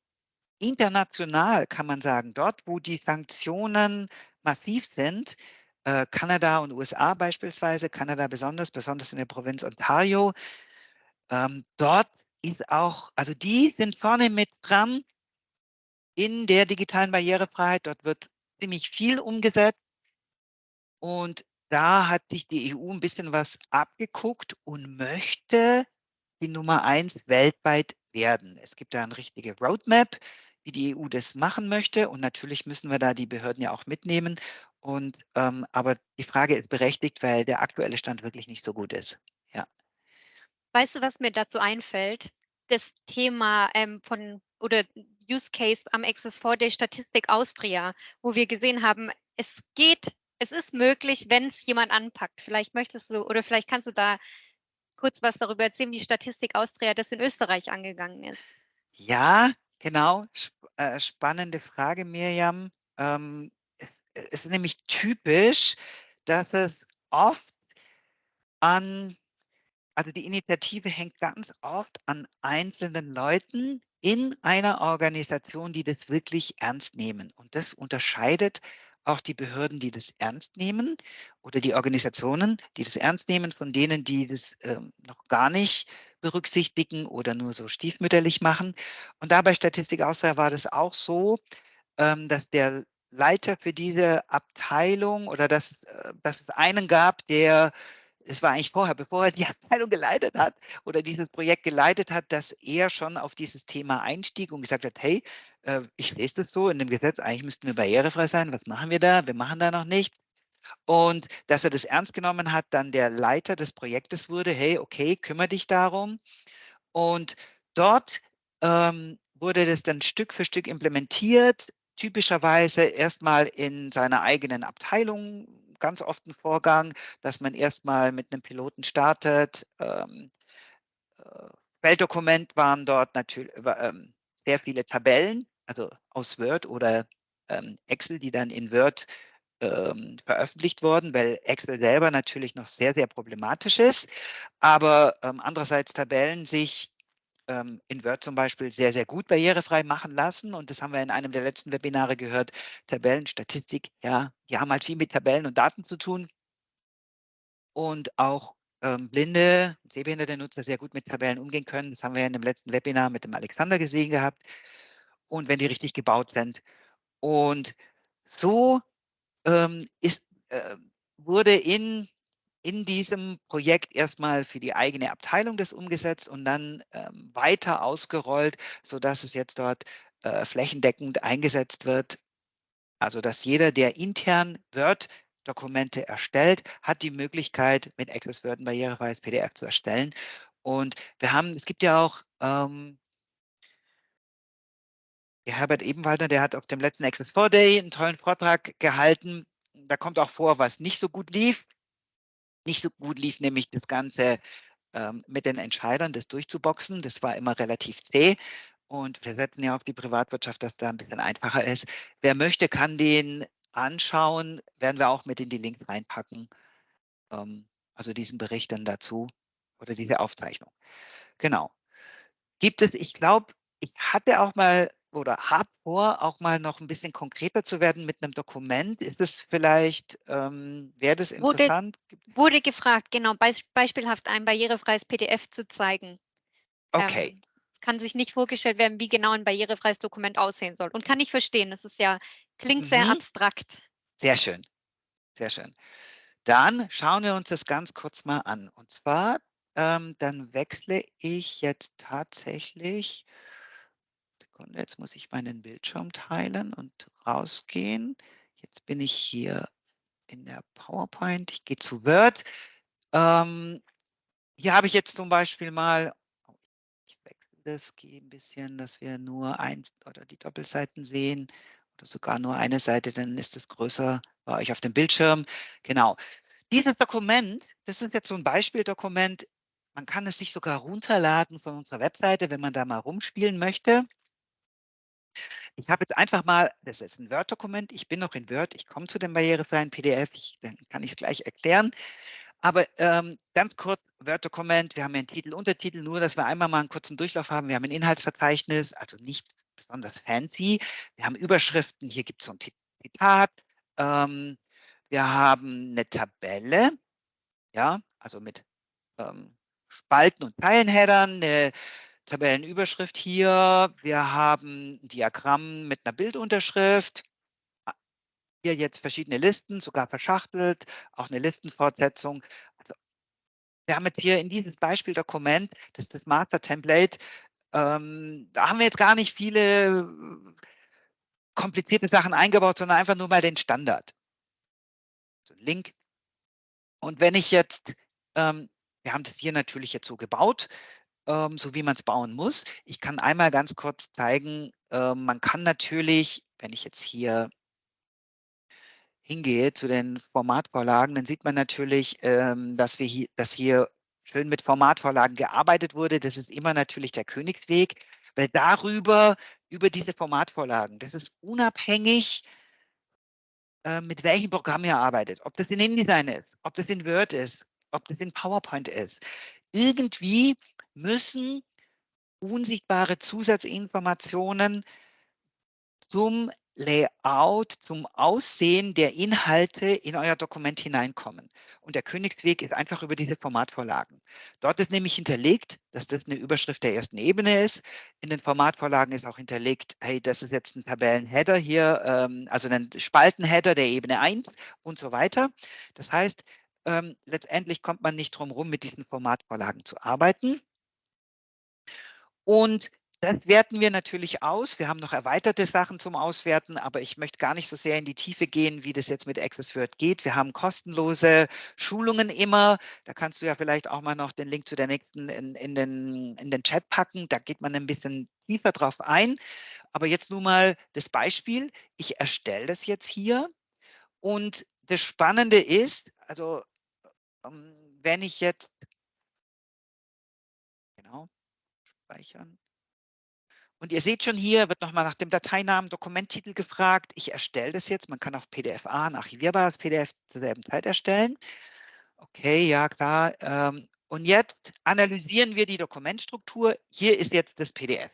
international kann man sagen, dort, wo die Sanktionen massiv sind, Kanada und USA beispielsweise, Kanada besonders in der Provinz Ontario, dort ist auch, also die sind vorne mit dran, in der digitalen Barrierefreiheit. Dort wird ziemlich viel umgesetzt und da hat sich die EU ein bisschen was abgeguckt und möchte die Nummer 1 weltweit werden. Es gibt da eine richtige Roadmap, wie die EU das machen möchte. Und natürlich müssen wir da die Behörden ja auch mitnehmen. Aber die Frage ist berechtigt, weil der aktuelle Stand wirklich nicht so gut ist. Ja. Weißt du, was mir dazu einfällt? Das Thema, oder Use Case am Access 4 Day Statistik Austria, wo wir gesehen haben, es ist möglich, wenn es jemand anpackt. Vielleicht möchtest du oder vielleicht kannst du da kurz was darüber erzählen, wie Statistik Austria das in Österreich angegangen ist. Ja, genau. Spannende Frage, Mirjam. Es ist nämlich typisch, dass es oft an Also die Initiative hängt ganz oft an einzelnen Leuten in einer Organisation, die das wirklich ernst nehmen. Und das unterscheidet auch die Behörden, die das ernst nehmen, oder die Organisationen, die das ernst nehmen, von denen, die das noch gar nicht berücksichtigen oder nur so stiefmütterlich machen. Und da bei Statistik Austria war das auch so, dass der Leiter für diese Abteilung oder dass es einen gab, es war eigentlich vorher, bevor er die Abteilung geleitet hat oder dieses Projekt geleitet hat, dass er schon auf dieses Thema einstieg und gesagt hat, hey, ich lese das so in dem Gesetz, eigentlich müssten wir barrierefrei sein, was machen wir da? Wir machen da noch nichts. Und dass er das ernst genommen hat, dann der Leiter des Projektes wurde, hey, okay, kümmere dich darum. Und dort wurde das dann Stück für Stück implementiert, typischerweise erstmal in seiner eigenen Abteilung, ganz oft ein Vorgang, dass man erstmal mit einem Piloten startet. Quelldokument waren dort natürlich sehr viele Tabellen, also aus Word oder Excel, die dann in Word veröffentlicht wurden, weil Excel selber natürlich noch sehr, sehr problematisch ist, aber andererseits Tabellen sich in Word zum Beispiel sehr, sehr gut barrierefrei machen lassen. Und das haben wir in einem der letzten Webinare gehört. Tabellen, Statistik, ja, die haben halt viel mit Tabellen und Daten zu tun. Und auch blinde, sehbehinderte Nutzer sehr gut mit Tabellen umgehen können. Das haben wir in dem letzten Webinar mit dem Alexander gesehen gehabt. Und wenn die richtig gebaut sind. Und so ist, wurde in diesem Projekt erstmal für die eigene Abteilung das umgesetzt und dann weiter ausgerollt, sodass es jetzt dort flächendeckend eingesetzt wird. Also dass jeder, der intern Word-Dokumente erstellt, hat die Möglichkeit, mit Access Word ein barrierefreies PDF zu erstellen. Und es gibt ja auch der Herbert Ebenwalder, der hat auf dem letzten Access 4 Day einen tollen Vortrag gehalten. Da kommt auch vor, was nicht so gut lief. Nicht so gut lief nämlich das Ganze mit den Entscheidern, das durchzuboxen. Das war immer relativ zäh. Und wir setzen ja auf die Privatwirtschaft, dass da ein bisschen einfacher ist. Wer möchte, kann den anschauen. Werden wir auch mit in die Links reinpacken. Also diesen Bericht dann dazu oder diese Aufzeichnung. Genau. Ich glaube, ich hatte auch mal oder habe vor, auch mal noch ein bisschen konkreter zu werden mit einem Dokument. Ist das vielleicht, wäre das Wurde interessant? wurde gefragt, genau, beispielhaft ein barrierefreies PDF zu zeigen. Okay. Es kann sich nicht vorgestellt werden, wie genau ein barrierefreies Dokument aussehen soll. Und kann ich verstehen, klingt sehr Mhm. abstrakt. Sehr schön, sehr schön. Dann schauen wir uns das ganz kurz mal an. Und zwar, dann wechsle ich jetzt tatsächlich, Sekunde, jetzt muss ich meinen Bildschirm teilen und rausgehen. Jetzt bin ich hier in der PowerPoint. Ich gehe zu Word. Hier habe ich jetzt zum Beispiel mal, ich wechsle das, gehe ein bisschen, dass wir nur eins oder die Doppelseiten sehen oder sogar nur eine Seite, dann ist es größer bei euch auf dem Bildschirm. Genau. Dieses Dokument, das ist jetzt so ein Beispieldokument. Man kann es sich sogar runterladen von unserer Webseite, wenn man da mal rumspielen möchte. Ich habe jetzt einfach mal, das ist ein Word-Dokument. Ich bin noch in Word. Ich komme zu dem barrierefreien PDF. Dann kann ich es gleich erklären. Aber ganz kurz, Word-Dokument. Wir haben einen Titel, Untertitel, nur, dass wir einmal mal einen kurzen Durchlauf haben. Wir haben ein Inhaltsverzeichnis, also nicht besonders fancy. Wir haben Überschriften. Hier gibt es so ein Zitat. Wir haben eine Tabelle, ja, also mit Spalten und Zeilenheadern, eine Tabellenüberschrift hier. Wir haben ein Diagramm mit einer Bildunterschrift. hier jetzt verschiedene Listen, sogar verschachtelt, auch eine Listenfortsetzung. Also, wir haben jetzt hier in dieses Beispieldokument, das ist das Master-Template, da haben wir jetzt gar nicht viele komplizierte Sachen eingebaut, sondern einfach nur mal den Standard. So ein Link. Und wenn ich jetzt, wir haben das hier natürlich jetzt so gebaut, so wie man es bauen muss. Ich kann einmal ganz kurz zeigen, man kann natürlich, wenn ich jetzt hier hingehe zu den Formatvorlagen, dann sieht man natürlich, dass hier schön mit Formatvorlagen gearbeitet wurde. Das ist immer natürlich der Königsweg, weil über diese Formatvorlagen, das ist unabhängig, mit welchem Programm ihr arbeitet. Ob das in InDesign ist, ob das in Word ist, ob das in PowerPoint ist. Irgendwie müssen unsichtbare Zusatzinformationen zum Layout, zum Aussehen der Inhalte in euer Dokument hineinkommen. Und der Königsweg ist einfach über diese Formatvorlagen. Dort ist nämlich hinterlegt, dass das eine Überschrift der ersten Ebene ist. In den Formatvorlagen ist auch hinterlegt, hey, das ist jetzt ein Tabellenheader hier, also ein Spaltenheader der Ebene 1 und so weiter. Das heißt, letztendlich kommt man nicht drum rum, mit diesen Formatvorlagen zu arbeiten. Und das werten wir natürlich aus. Wir haben noch erweiterte Sachen zum Auswerten, aber ich möchte gar nicht so sehr in die Tiefe gehen, wie das jetzt mit Access Word geht. Wir haben kostenlose Schulungen immer. Da kannst du ja vielleicht auch mal noch den Link zu der nächsten in den Chat packen. Da geht man ein bisschen tiefer drauf ein. Aber jetzt nur mal das Beispiel. Ich erstelle das jetzt hier. Und das Spannende ist, also wenn ich jetzt, genau, speichern. Und ihr seht schon hier, wird nochmal nach dem Dateinamen, Dokumenttitel gefragt. Ich erstelle das jetzt. Man kann auf PDF-A ein archivierbares PDF zur selben Zeit erstellen. Okay, ja klar. Und jetzt analysieren wir die Dokumentstruktur. Hier ist jetzt das PDF.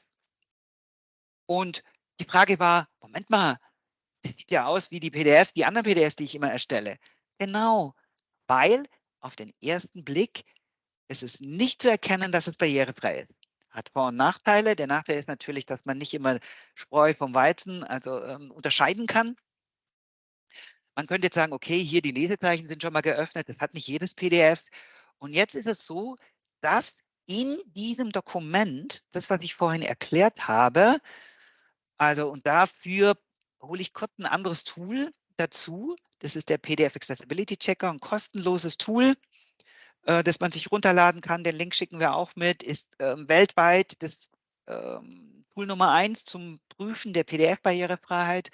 Und die Frage war, Moment mal, das sieht ja aus wie die anderen PDFs, die ich immer erstelle. Genau, weil auf den ersten Blick ist es nicht zu erkennen, dass es barrierefrei ist. Hat Vor- und Nachteile. Der Nachteil ist natürlich, dass man nicht immer Spreu vom Weizen unterscheiden kann. Man könnte jetzt sagen, okay, hier die Lesezeichen sind schon mal geöffnet. Das hat nicht jedes PDF. Und jetzt ist es so, dass in diesem Dokument, das, was ich vorhin erklärt habe, also und dafür hole ich kurz ein anderes Tool dazu. Das ist der PDF Accessibility Checker, ein kostenloses Tool, das man sich runterladen kann. Den Link schicken wir auch mit, ist weltweit das Tool Nummer 1 zum Prüfen der PDF-Barrierefreiheit.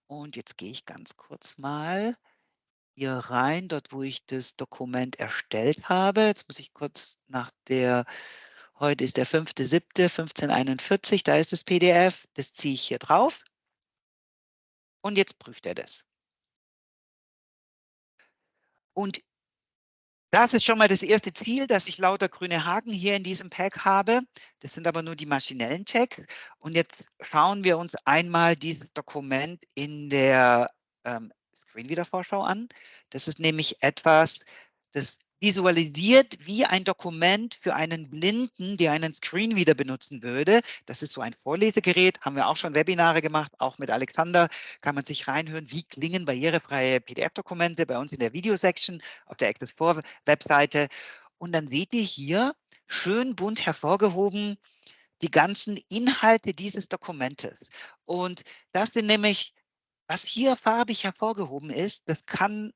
Und jetzt gehe ich ganz kurz mal hier rein, dort wo ich das Dokument erstellt habe. Jetzt muss ich kurz heute ist der 5.7.1541, da ist das PDF, das ziehe ich hier drauf. Und jetzt prüft er das. Und das ist schon mal das erste Ziel, dass ich lauter grüne Haken hier in diesem Pack habe. Das sind aber nur die maschinellen Checks. Und jetzt schauen wir uns einmal dieses Dokument in der Screenreader-Vorschau an. Das ist nämlich etwas, das visualisiert wie ein Dokument für einen Blinden, der einen Screenreader benutzen würde. Das ist so ein Vorlesegerät, haben wir auch schon Webinare gemacht, auch mit Alexander kann man sich reinhören, wie klingen barrierefreie PDF-Dokumente bei uns in der Video-Section auf der Access4-Webseite. Und dann seht ihr hier schön bunt hervorgehoben die ganzen Inhalte dieses Dokumentes. Und das sind nämlich, was hier farbig hervorgehoben ist, das kann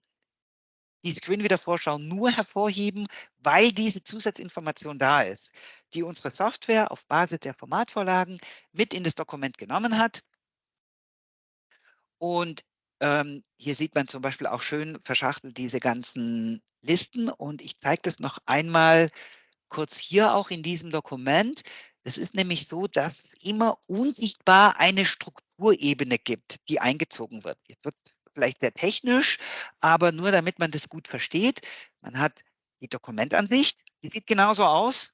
die Screenreader-Vorschau nur hervorheben, weil diese Zusatzinformation da ist, die unsere Software auf Basis der Formatvorlagen mit in das Dokument genommen hat. Und hier sieht man zum Beispiel auch schön verschachtelt diese ganzen Listen. Und ich zeige das noch einmal kurz hier auch in diesem Dokument. Es ist nämlich so, dass es immer unsichtbar eine Strukturebene gibt, die eingezogen wird. Jetzt wird vielleicht sehr technisch, aber nur damit man das gut versteht. Man hat die Dokumentansicht, die sieht genauso aus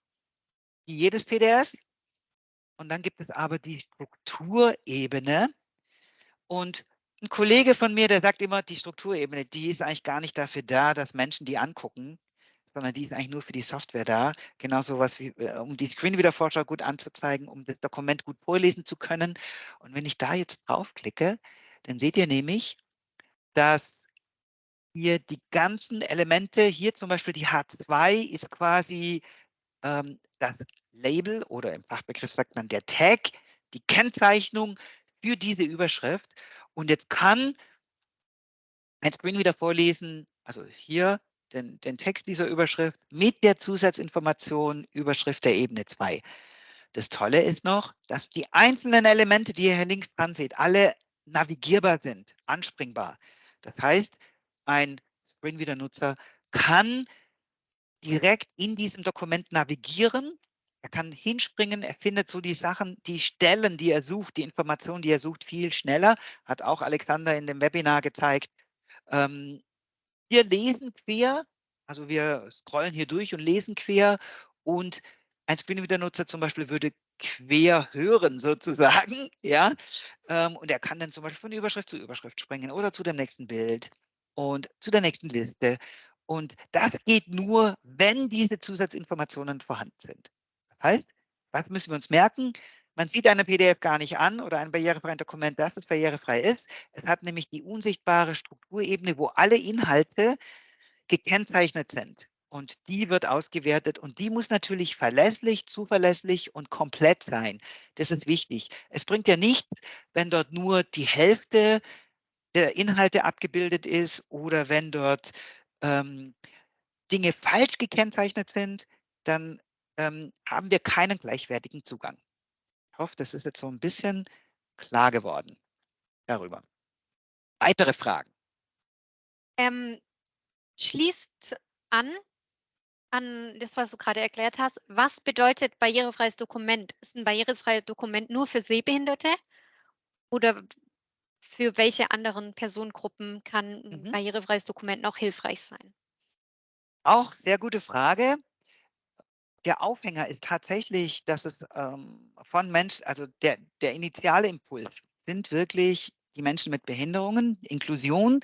wie jedes PDF. Und dann gibt es aber die Strukturebene. Und ein Kollege von mir, der sagt immer, die Strukturebene, die ist eigentlich gar nicht dafür da, dass Menschen die angucken, sondern die ist eigentlich nur für die Software da. Genau sowas wie, um die Screenreader-Vorschau gut anzuzeigen, um das Dokument gut vorlesen zu können. Und wenn ich da jetzt draufklicke, dann seht ihr nämlich, dass hier die ganzen Elemente, hier zum Beispiel die H2 ist quasi das Label oder im Fachbegriff sagt man der Tag, die Kennzeichnung für diese Überschrift. Und jetzt kann ein Screenreader vorlesen, also hier den Text dieser Überschrift mit der Zusatzinformation Überschrift der Ebene 2. Das Tolle ist noch, dass die einzelnen Elemente, die ihr hier links dran seht, alle navigierbar sind, anspringbar. Das heißt, ein Screenreader-Nutzer kann direkt in diesem Dokument navigieren. Er kann hinspringen, er findet so die Sachen, die Stellen, die er sucht, die Informationen, die er sucht, viel schneller. Hat auch Alexander in dem Webinar gezeigt. Wir lesen quer, also wir scrollen hier durch und lesen quer und ein Screenreader-Nutzer zum Beispiel würde quer hören sozusagen, ja, und er kann dann zum Beispiel von Überschrift zu Überschrift springen oder zu dem nächsten Bild und zu der nächsten Liste. Und das geht nur, wenn diese Zusatzinformationen vorhanden sind. Das heißt, was müssen wir uns merken? Man sieht eine PDF gar nicht an oder ein barrierefreies Dokument, dass es barrierefrei ist. Es hat nämlich die unsichtbare Strukturebene, wo alle Inhalte gekennzeichnet sind. Und die wird ausgewertet und die muss natürlich verlässlich, zuverlässig und komplett sein. Das ist wichtig. Es bringt ja nichts, wenn dort nur die Hälfte der Inhalte abgebildet ist oder wenn dort Dinge falsch gekennzeichnet sind, dann haben wir keinen gleichwertigen Zugang. Ich hoffe, das ist jetzt so ein bisschen klar geworden darüber. Weitere Fragen? Schließt an das, was du gerade erklärt hast. Was bedeutet barrierefreies Dokument? Ist ein barrierefreies Dokument nur für Sehbehinderte? Oder für welche anderen Personengruppen kann ein barrierefreies Dokument noch hilfreich sein? Auch sehr gute Frage. Der Aufhänger ist tatsächlich, dass es von Menschen, also der initiale Impuls sind wirklich die Menschen mit Behinderungen, Inklusion,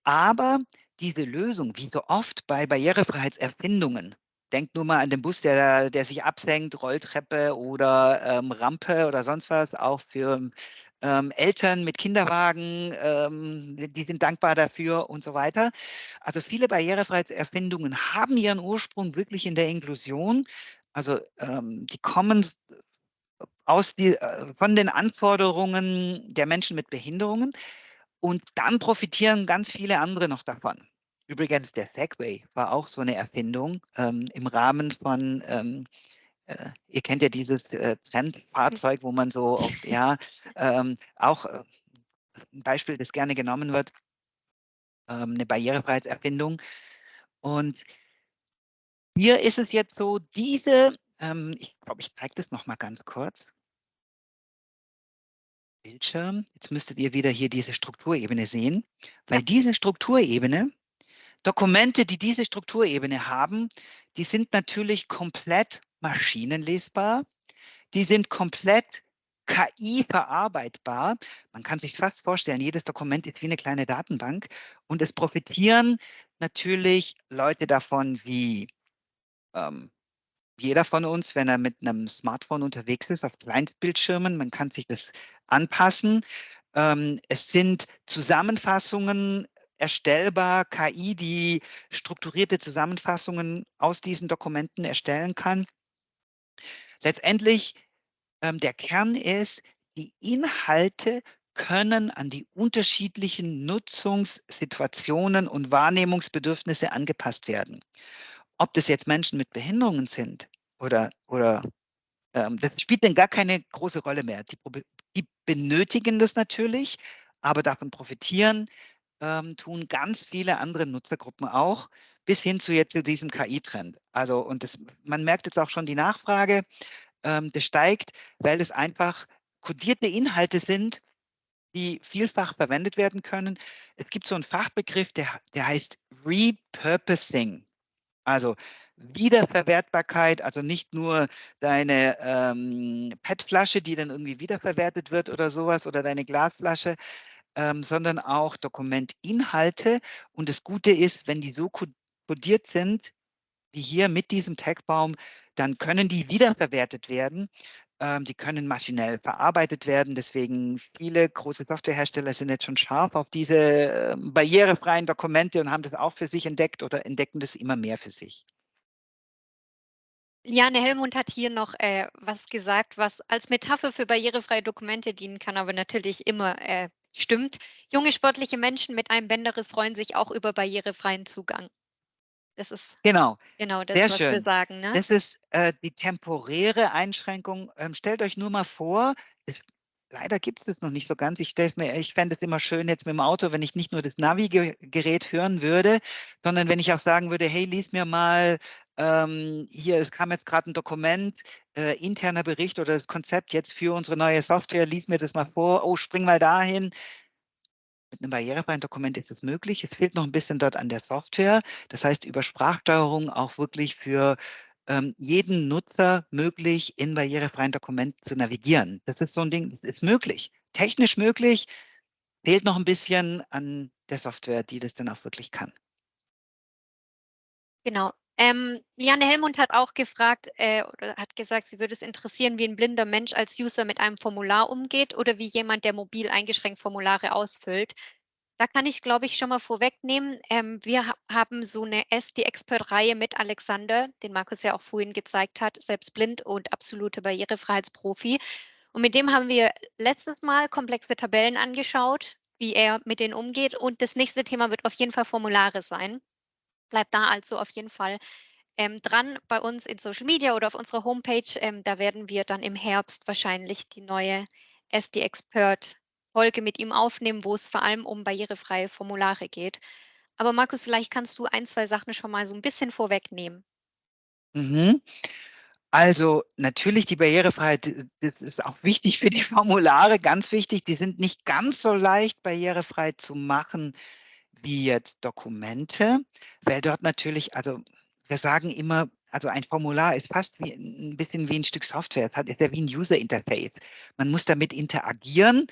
aber diese Lösung, wie so oft bei Barrierefreiheitserfindungen, denkt nur mal an den Bus, der sich absenkt, Rolltreppe oder Rampe oder sonst was, auch für Eltern mit Kinderwagen, die sind dankbar dafür und so weiter. Also viele Barrierefreiheitserfindungen haben ihren Ursprung wirklich in der Inklusion. Also die kommen von den Anforderungen der Menschen mit Behinderungen und dann profitieren ganz viele andere noch davon. Übrigens, der Segway war auch so eine Erfindung im Rahmen von ihr kennt ja dieses Trendfahrzeug, wo man so oft, ja, auch ein Beispiel, das gerne genommen wird, eine Barrierefreiheitserfindung. Und hier ist es jetzt so, ich glaube, ich zeige das nochmal ganz kurz. Bildschirm. Jetzt müsstet ihr wieder hier diese Strukturebene sehen, weil diese Strukturebene, Dokumente, die diese Strukturebene haben, die sind natürlich komplett maschinenlesbar. Die sind komplett KI verarbeitbar. Man kann sich fast vorstellen, jedes Dokument ist wie eine kleine Datenbank und es profitieren natürlich Leute davon wie jeder von uns, wenn er mit einem Smartphone unterwegs ist, auf Kleinstbildschirmen. Man kann sich das anpassen. Es sind Zusammenfassungen erstellbar, KI, die strukturierte Zusammenfassungen aus diesen Dokumenten erstellen kann. Letztendlich der Kern ist, die Inhalte können an die unterschiedlichen Nutzungssituationen und Wahrnehmungsbedürfnisse angepasst werden. Ob das jetzt Menschen mit Behinderungen sind oder das spielt dann gar keine große Rolle mehr. Die benötigen das natürlich, aber davon profitieren tun ganz viele andere Nutzergruppen auch, bis hin zu jetzt zu diesem KI-Trend. Also, und man merkt jetzt auch schon die Nachfrage, das steigt, weil es einfach kodierte Inhalte sind, die vielfach verwendet werden können. Es gibt so einen Fachbegriff, der heißt Repurposing. Also Wiederverwertbarkeit, also nicht nur deine PET-Flasche, die dann irgendwie wiederverwertet wird oder sowas, oder deine Glasflasche, sondern auch Dokumentinhalte. Und das Gute ist, wenn die so kodiert sind, wie hier mit diesem Tagbaum, dann können die wiederverwertet werden. Die können maschinell verarbeitet werden. Deswegen viele große Softwarehersteller sind jetzt schon scharf auf diese barrierefreien Dokumente und haben das auch für sich entdeckt oder entdecken das immer mehr für sich. Liane Hellmund hat hier noch was gesagt, was als Metapher für barrierefreie Dokumente dienen kann, aber natürlich immer stimmt. Junge sportliche Menschen mit einem Bänderriss freuen sich auch über barrierefreien Zugang. Das ist Genau, genau das, sehr was wir schön. sagen, ne? Das ist die temporäre Einschränkung. Stellt euch nur mal vor, leider gibt es das noch nicht so ganz. Ich fände es immer schön jetzt mit dem Auto, wenn ich nicht nur das Navigerät hören würde, sondern wenn ich auch sagen würde, hey, lies mir mal hier, es kam jetzt gerade ein Dokument, interner Bericht oder das Konzept jetzt für unsere neue Software, lies mir das mal vor, oh, spring mal dahin. Mit einem barrierefreien Dokument ist es möglich. Es fehlt noch ein bisschen dort an der Software. Das heißt, über Sprachsteuerung auch wirklich für jeden Nutzer möglich, in barrierefreien Dokumenten zu navigieren. Das ist so ein Ding, das ist möglich. Technisch möglich, fehlt noch ein bisschen an der Software, die das dann auch wirklich kann. Genau. Liane Hellmund hat auch gefragt oder hat gesagt, sie würde es interessieren, wie ein blinder Mensch als User mit einem Formular umgeht oder wie jemand, der mobil eingeschränkt Formulare ausfüllt. Da kann ich, glaube ich, schon mal vorwegnehmen. Wir haben so eine SD-Expert-Reihe mit Alexander, den Markus ja auch vorhin gezeigt hat, selbst blind und absolute Barrierefreiheitsprofi. Und mit dem haben wir letztes Mal komplexe Tabellen angeschaut, wie er mit denen umgeht. Und das nächste Thema wird auf jeden Fall Formulare sein. Bleibt da also auf jeden Fall dran bei uns in Social Media oder auf unserer Homepage. Da werden wir dann im Herbst wahrscheinlich die neue SD Expert Folge mit ihm aufnehmen, wo es vor allem um barrierefreie Formulare geht. Aber Markus, vielleicht kannst du ein, zwei Sachen schon mal so ein bisschen vorwegnehmen. Mhm. Also natürlich die Barrierefreiheit, das ist auch wichtig für die Formulare, ganz wichtig. Die sind nicht ganz so leicht barrierefrei zu machen wie jetzt Dokumente, weil dort natürlich, also wir sagen immer, also ein Formular ist fast wie ein bisschen wie ein Stück Software. Ist ja wie ein User Interface. Man muss damit interagieren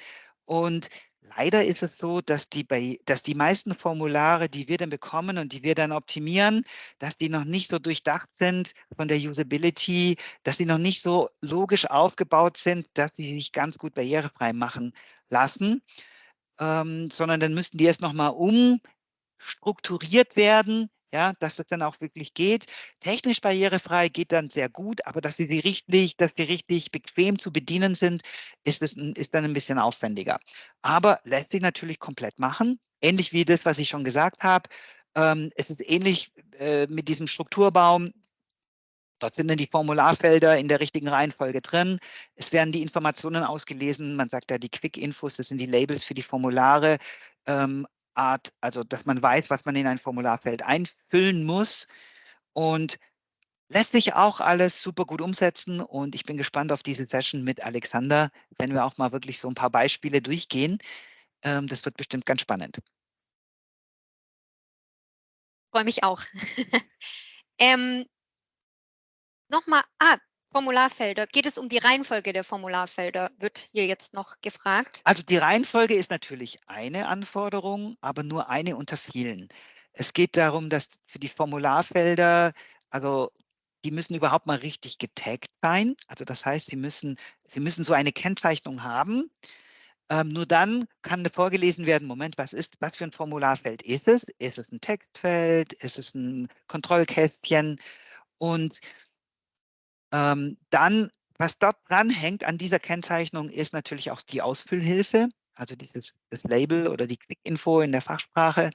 und leider ist es so, dass dass die meisten Formulare, die wir dann bekommen und die wir dann optimieren, dass die noch nicht so durchdacht sind von der Usability, dass die noch nicht so logisch aufgebaut sind, dass sie sich ganz gut barrierefrei machen lassen, sondern dann müssten die erst nochmal umstrukturiert werden, ja, dass das dann auch wirklich geht. Technisch barrierefrei geht dann sehr gut, aber dass die richtig bequem zu bedienen sind, ist dann ein bisschen aufwendiger. Aber lässt sich natürlich komplett machen. Ähnlich wie das, was ich schon gesagt habe. Es ist ähnlich mit diesem Strukturbaum. Dort sind dann die Formularfelder in der richtigen Reihenfolge drin. Es werden die Informationen ausgelesen. Man sagt ja die Quick-Infos, das sind die Labels für die Formulare. Also dass man weiß, was man in ein Formularfeld einfüllen muss. Und lässt sich auch alles super gut umsetzen. Und ich bin gespannt auf diese Session mit Alexander, wenn wir auch mal wirklich so ein paar Beispiele durchgehen. Das wird bestimmt ganz spannend. Freue mich auch. Nochmal, Formularfelder. Geht es um die Reihenfolge der Formularfelder? Wird hier jetzt noch gefragt. Also die Reihenfolge ist natürlich eine Anforderung, aber nur eine unter vielen. Es geht darum, dass für die Formularfelder, also die müssen überhaupt mal richtig getaggt sein. Also das heißt, sie müssen so eine Kennzeichnung haben. Nur dann kann vorgelesen werden, Moment, was für ein Formularfeld ist es? Ist es ein Textfeld? Ist es ein Kontrollkästchen? Und dann, was dort dranhängt an dieser Kennzeichnung, ist natürlich auch die Ausfüllhilfe, also das Label oder die Quick-Info in der Fachsprache.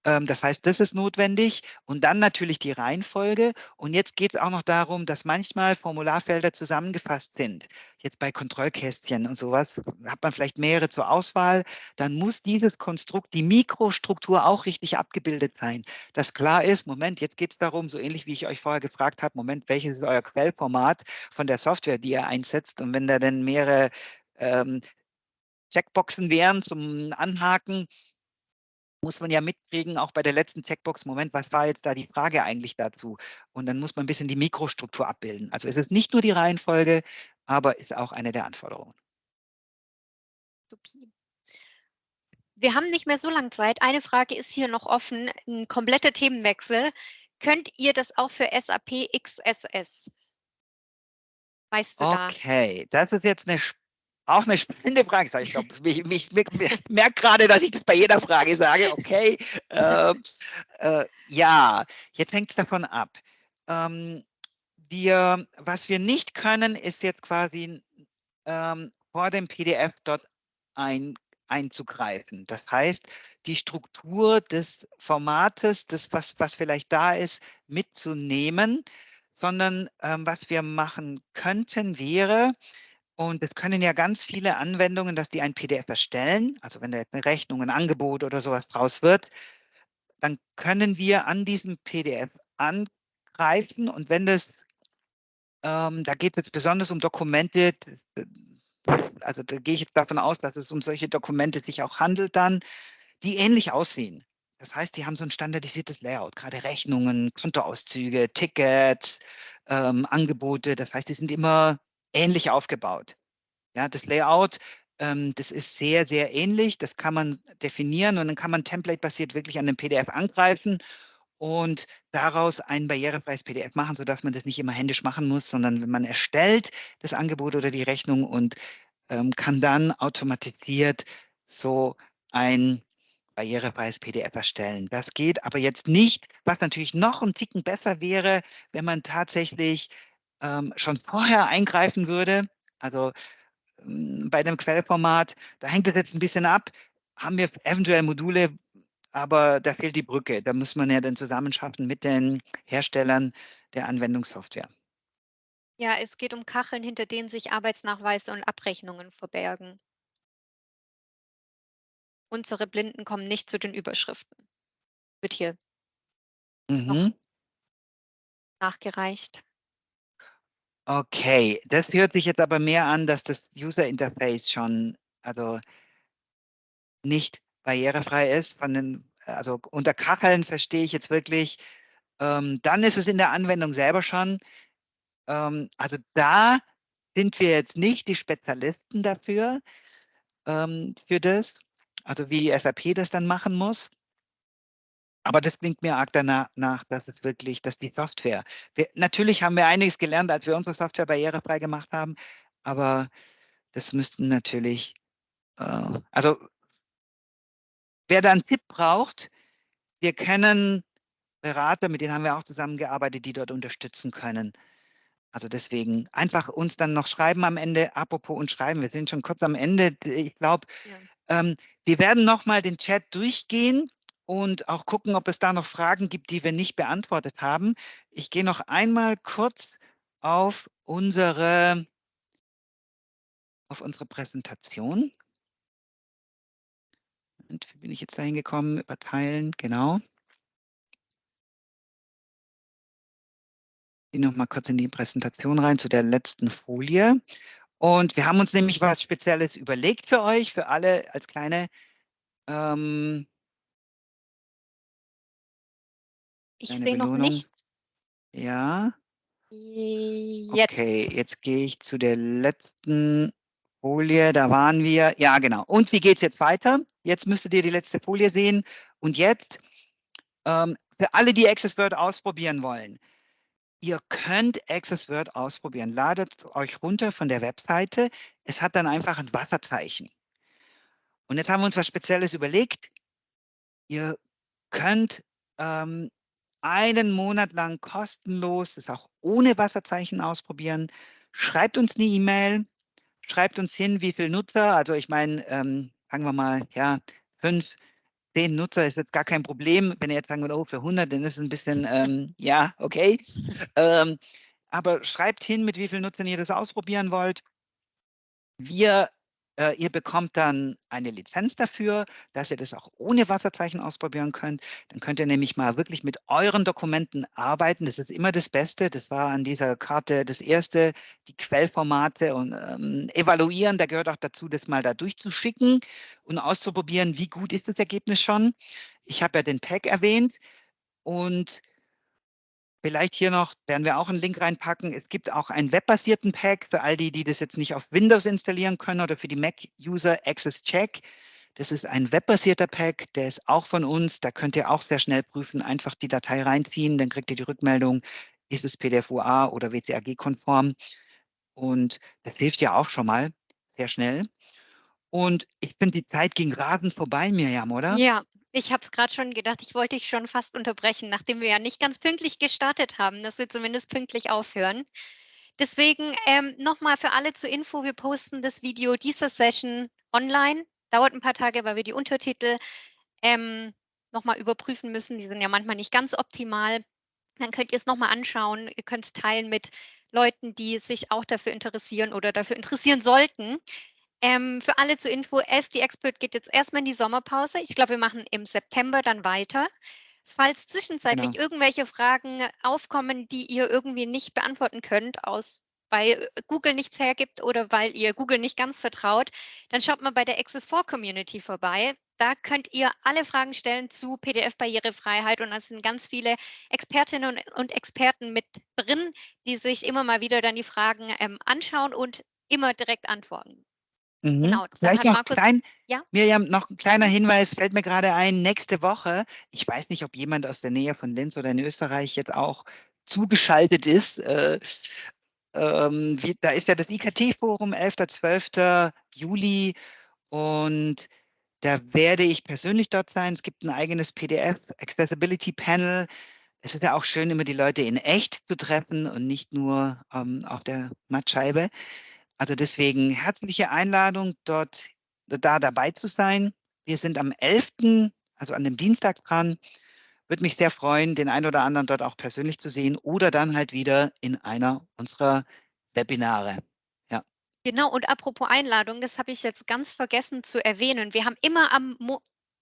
Das heißt, das ist notwendig und dann natürlich die Reihenfolge. Und jetzt geht es auch noch darum, dass manchmal Formularfelder zusammengefasst sind. Jetzt bei Kontrollkästchen und sowas hat man vielleicht mehrere zur Auswahl. Dann muss dieses Konstrukt, die Mikrostruktur auch richtig abgebildet sein. Dass klar ist, Moment, jetzt geht es darum, so ähnlich wie ich euch vorher gefragt habe, Moment, welches ist euer Quellformat von der Software, die ihr einsetzt? Und wenn da dann mehrere ähm, Checkboxen wären zum Anhaken, muss man ja mitkriegen, auch bei der letzten Checkbox, Moment, was war jetzt da die Frage eigentlich dazu? Und dann muss man ein bisschen die Mikrostruktur abbilden. Also es ist nicht nur die Reihenfolge, aber ist auch eine der Anforderungen. Supi. Wir haben nicht mehr so lange Zeit. Eine Frage ist hier noch offen, ein kompletter Themenwechsel. Könnt ihr das auch für SAP XSS? Weißt du da? Okay, das ist jetzt auch eine spannende Frage. Ich glaube, ich merke gerade, dass ich das bei jeder Frage sage. Okay, ja, jetzt hängt es davon ab. Was wir nicht können, ist jetzt quasi vor dem PDF dort einzugreifen. Das heißt, die Struktur des Formates, was vielleicht da ist, mitzunehmen, sondern was wir machen könnten, wäre, und es können ja ganz viele Anwendungen, dass die ein PDF erstellen, also wenn da jetzt eine Rechnung, ein Angebot oder sowas draus wird, dann können wir an diesem PDF angreifen, und wenn das da geht es jetzt besonders um Dokumente, also da gehe ich jetzt davon aus, dass es um solche Dokumente sich auch handelt dann, die ähnlich aussehen. Das heißt, die haben so ein standardisiertes Layout, gerade Rechnungen, Kontoauszüge, Tickets, Angebote. Das heißt, die sind immer ähnlich aufgebaut. Ja, das Layout, das ist sehr, sehr ähnlich. Das kann man definieren, und dann kann man template-basiert wirklich an den PDF angreifen und daraus ein barrierefreies PDF machen, sodass man das nicht immer händisch machen muss, sondern wenn man erstellt das Angebot oder die Rechnung und kann dann automatisiert so ein barrierefreies PDF erstellen. Das geht aber jetzt nicht. Was natürlich noch ein Ticken besser wäre, wenn man tatsächlich schon vorher eingreifen würde. Also bei dem Quellformat, da hängt es jetzt ein bisschen ab. Haben wir eventuell Module, aber da fehlt die Brücke. Da muss man ja dann zusammenschaffen mit den Herstellern der Anwendungssoftware. Ja, es geht um Kacheln, hinter denen sich Arbeitsnachweise und Abrechnungen verbergen. Unsere Blinden kommen nicht zu den Überschriften. Wird hier noch Mhm. nachgereicht. Okay, das hört sich jetzt aber mehr an, dass das User Interface schon, also nicht barrierefrei ist. Also unter Kacheln verstehe ich jetzt wirklich, dann ist es in der Anwendung selber schon. Also da sind wir jetzt nicht die Spezialisten dafür, für das, also wie SAP das dann machen muss. Aber das klingt mir arg danach, dass es wirklich, dass die Software. Natürlich haben wir einiges gelernt, als wir unsere Software barrierefrei gemacht haben, aber das müssten natürlich, also wer da einen Tipp braucht, wir kennen Berater, mit denen haben wir auch zusammengearbeitet, die dort unterstützen können. Also deswegen einfach uns dann noch schreiben am Ende, apropos uns schreiben, wir sind schon kurz am Ende. Ich glaube, Ja. wir werden nochmal den Chat durchgehen und auch gucken, ob es da noch Fragen gibt, die wir nicht beantwortet haben. Ich gehe noch einmal kurz auf unsere Präsentation. Und wie bin ich jetzt da hingekommen? Überteilen, genau. Gehe noch mal kurz in die Präsentation rein zu der letzten Folie. Und wir haben uns nämlich was Spezielles überlegt für euch, für alle als kleine Ich kleine sehe noch Belohnung. nichts. Ja, Jetzt. okay, jetzt gehe ich zu der letzten Folie, da waren wir. Ja, genau. Und wie geht es jetzt weiter? Jetzt müsstet ihr die letzte Folie sehen. Und jetzt, für alle, die Access Word ausprobieren wollen, ihr könnt Access Word ausprobieren. Ladet euch runter von der Webseite. Es hat dann einfach ein Wasserzeichen. Und jetzt haben wir uns was Spezielles überlegt. Ihr könnt einen Monat lang kostenlos, das auch ohne Wasserzeichen ausprobieren. Schreibt uns eine E-Mail, schreibt uns hin, wie viele Nutzer. Also ich meine, sagen wir mal, ja, 5, 10 Nutzer ist jetzt gar kein Problem. Wenn ihr jetzt sagen würdet, oh, für 100, dann ist es ein bisschen, ja, okay. Aber schreibt hin, mit wie vielen Nutzern ihr das ausprobieren wollt. Ihr bekommt dann eine Lizenz dafür, dass ihr das auch ohne Wasserzeichen ausprobieren könnt. Dann könnt ihr nämlich mal wirklich mit euren Dokumenten arbeiten. Das ist immer das Beste. Das war an dieser Karte das Erste, die Quellformate und evaluieren. Da gehört auch dazu, das mal da durchzuschicken und auszuprobieren, wie gut ist das Ergebnis schon. Ich habe ja den Pack erwähnt, und vielleicht hier noch, werden wir auch einen Link reinpacken. Es gibt auch einen webbasierten Pack für all die, die das jetzt nicht auf Windows installieren können, oder für die Mac-User Access Check. Das ist ein webbasierter Pack, der ist auch von uns. Da könnt ihr auch sehr schnell prüfen, einfach die Datei reinziehen, dann kriegt ihr die Rückmeldung, ist es PDF UA oder WCAG-konform. Und das hilft ja auch schon mal sehr schnell. Und ich finde, die Zeit ging rasend vorbei, Mirjam, oder? Ja, ich habe es gerade schon gedacht, ich wollte dich schon fast unterbrechen, nachdem wir ja nicht ganz pünktlich gestartet haben, dass wir zumindest pünktlich aufhören. Deswegen, noch mal für alle zur Info, wir posten das Video dieser Session online. Dauert ein paar Tage, weil wir die Untertitel, noch mal überprüfen müssen. Die sind ja manchmal nicht ganz optimal. Dann könnt ihr es noch mal anschauen. Ihr könnt es teilen mit Leuten, die sich auch dafür interessieren oder dafür interessieren sollten. Für alle zur Info, SD Expert geht jetzt erstmal in die Sommerpause. Ich glaube, wir machen im September dann weiter. Falls zwischenzeitlich Genau. irgendwelche Fragen aufkommen, die ihr irgendwie nicht beantworten könnt, weil Google nichts hergibt oder weil ihr Google nicht ganz vertraut, dann schaut mal bei der Access4 Community vorbei. Da könnt ihr alle Fragen stellen zu PDF-Barrierefreiheit und da sind ganz viele Expertinnen und Experten mit drin, die sich immer mal wieder dann die Fragen anschauen und immer direkt antworten. Mhm. Genau, dann Vielleicht hat noch Markus klein, ja? Mirjam, noch ein kleiner Hinweis, fällt mir gerade ein, nächste Woche, ich weiß nicht, ob jemand aus der Nähe von Linz oder in Österreich jetzt auch zugeschaltet ist. Da ist ja das IKT-Forum, 11. 12. Juli, und da werde ich persönlich dort sein. Es gibt ein eigenes PDF-Accessibility-Panel. Es ist ja auch schön, immer die Leute in echt zu treffen und nicht nur auf der Mattscheibe. Also deswegen herzliche Einladung, da dabei zu sein. Wir sind am 11., also an dem Dienstag dran. Würde mich sehr freuen, den einen oder anderen dort auch persönlich zu sehen oder dann halt wieder in einer unserer Webinare. Ja, Genau, und apropos Einladung, das habe ich jetzt ganz vergessen zu erwähnen. Wir haben immer am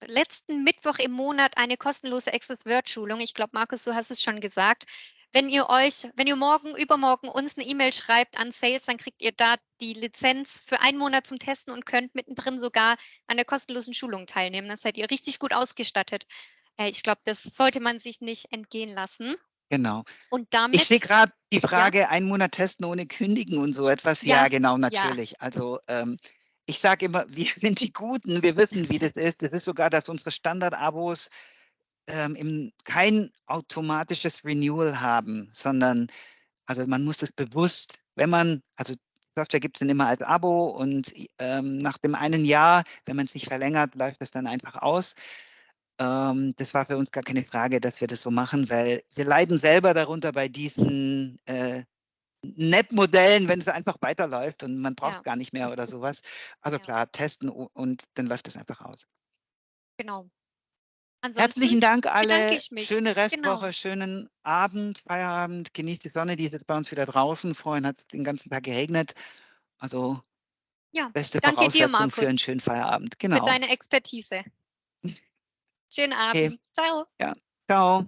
letzten Mittwoch im Monat eine kostenlose Access Word Schulung. Ich glaube, Markus, du hast es schon gesagt. Wenn ihr morgen, übermorgen uns eine E-Mail schreibt an Sales, dann kriegt ihr da die Lizenz für einen Monat zum Testen und könnt mittendrin sogar an der kostenlosen Schulung teilnehmen. Dann seid ihr richtig gut ausgestattet. Ich glaube, das sollte man sich nicht entgehen lassen. genau. Und Ich sehe damit, gerade die ja, Frage, einen Monat testen ohne kündigen und so etwas. Ja, ja, genau, ja, natürlich. Also ich sage immer, wir sind die Guten, wir wissen, wie das ist. Das ist sogar, dass unsere Standard-Abos kein automatisches Renewal haben, sondern also man muss es bewusst, also Software gibt es dann immer als Abo und nach dem einen Jahr, wenn man es nicht verlängert, läuft es dann einfach aus. Das war für uns gar keine Frage, dass wir das so machen, weil wir leiden selber darunter bei diesen NEP-Modellen, wenn es einfach weiterläuft und man braucht ja, gar nicht mehr oder sowas. Also ja, klar, testen und dann läuft es einfach aus. genau. Ansonsten Herzlichen Dank bedanke alle, ich mich. schöne Genau. Restwoche, schönen Abend, Feierabend, genießt die Sonne, die ist jetzt bei uns wieder draußen. Vorhin hat es den ganzen Tag geregnet. Also Ja, beste danke dir, Voraussetzung für einen Markus, schönen Feierabend. für Genau. deine Expertise. Schönen Okay, Abend. Ciao. ja, ciao.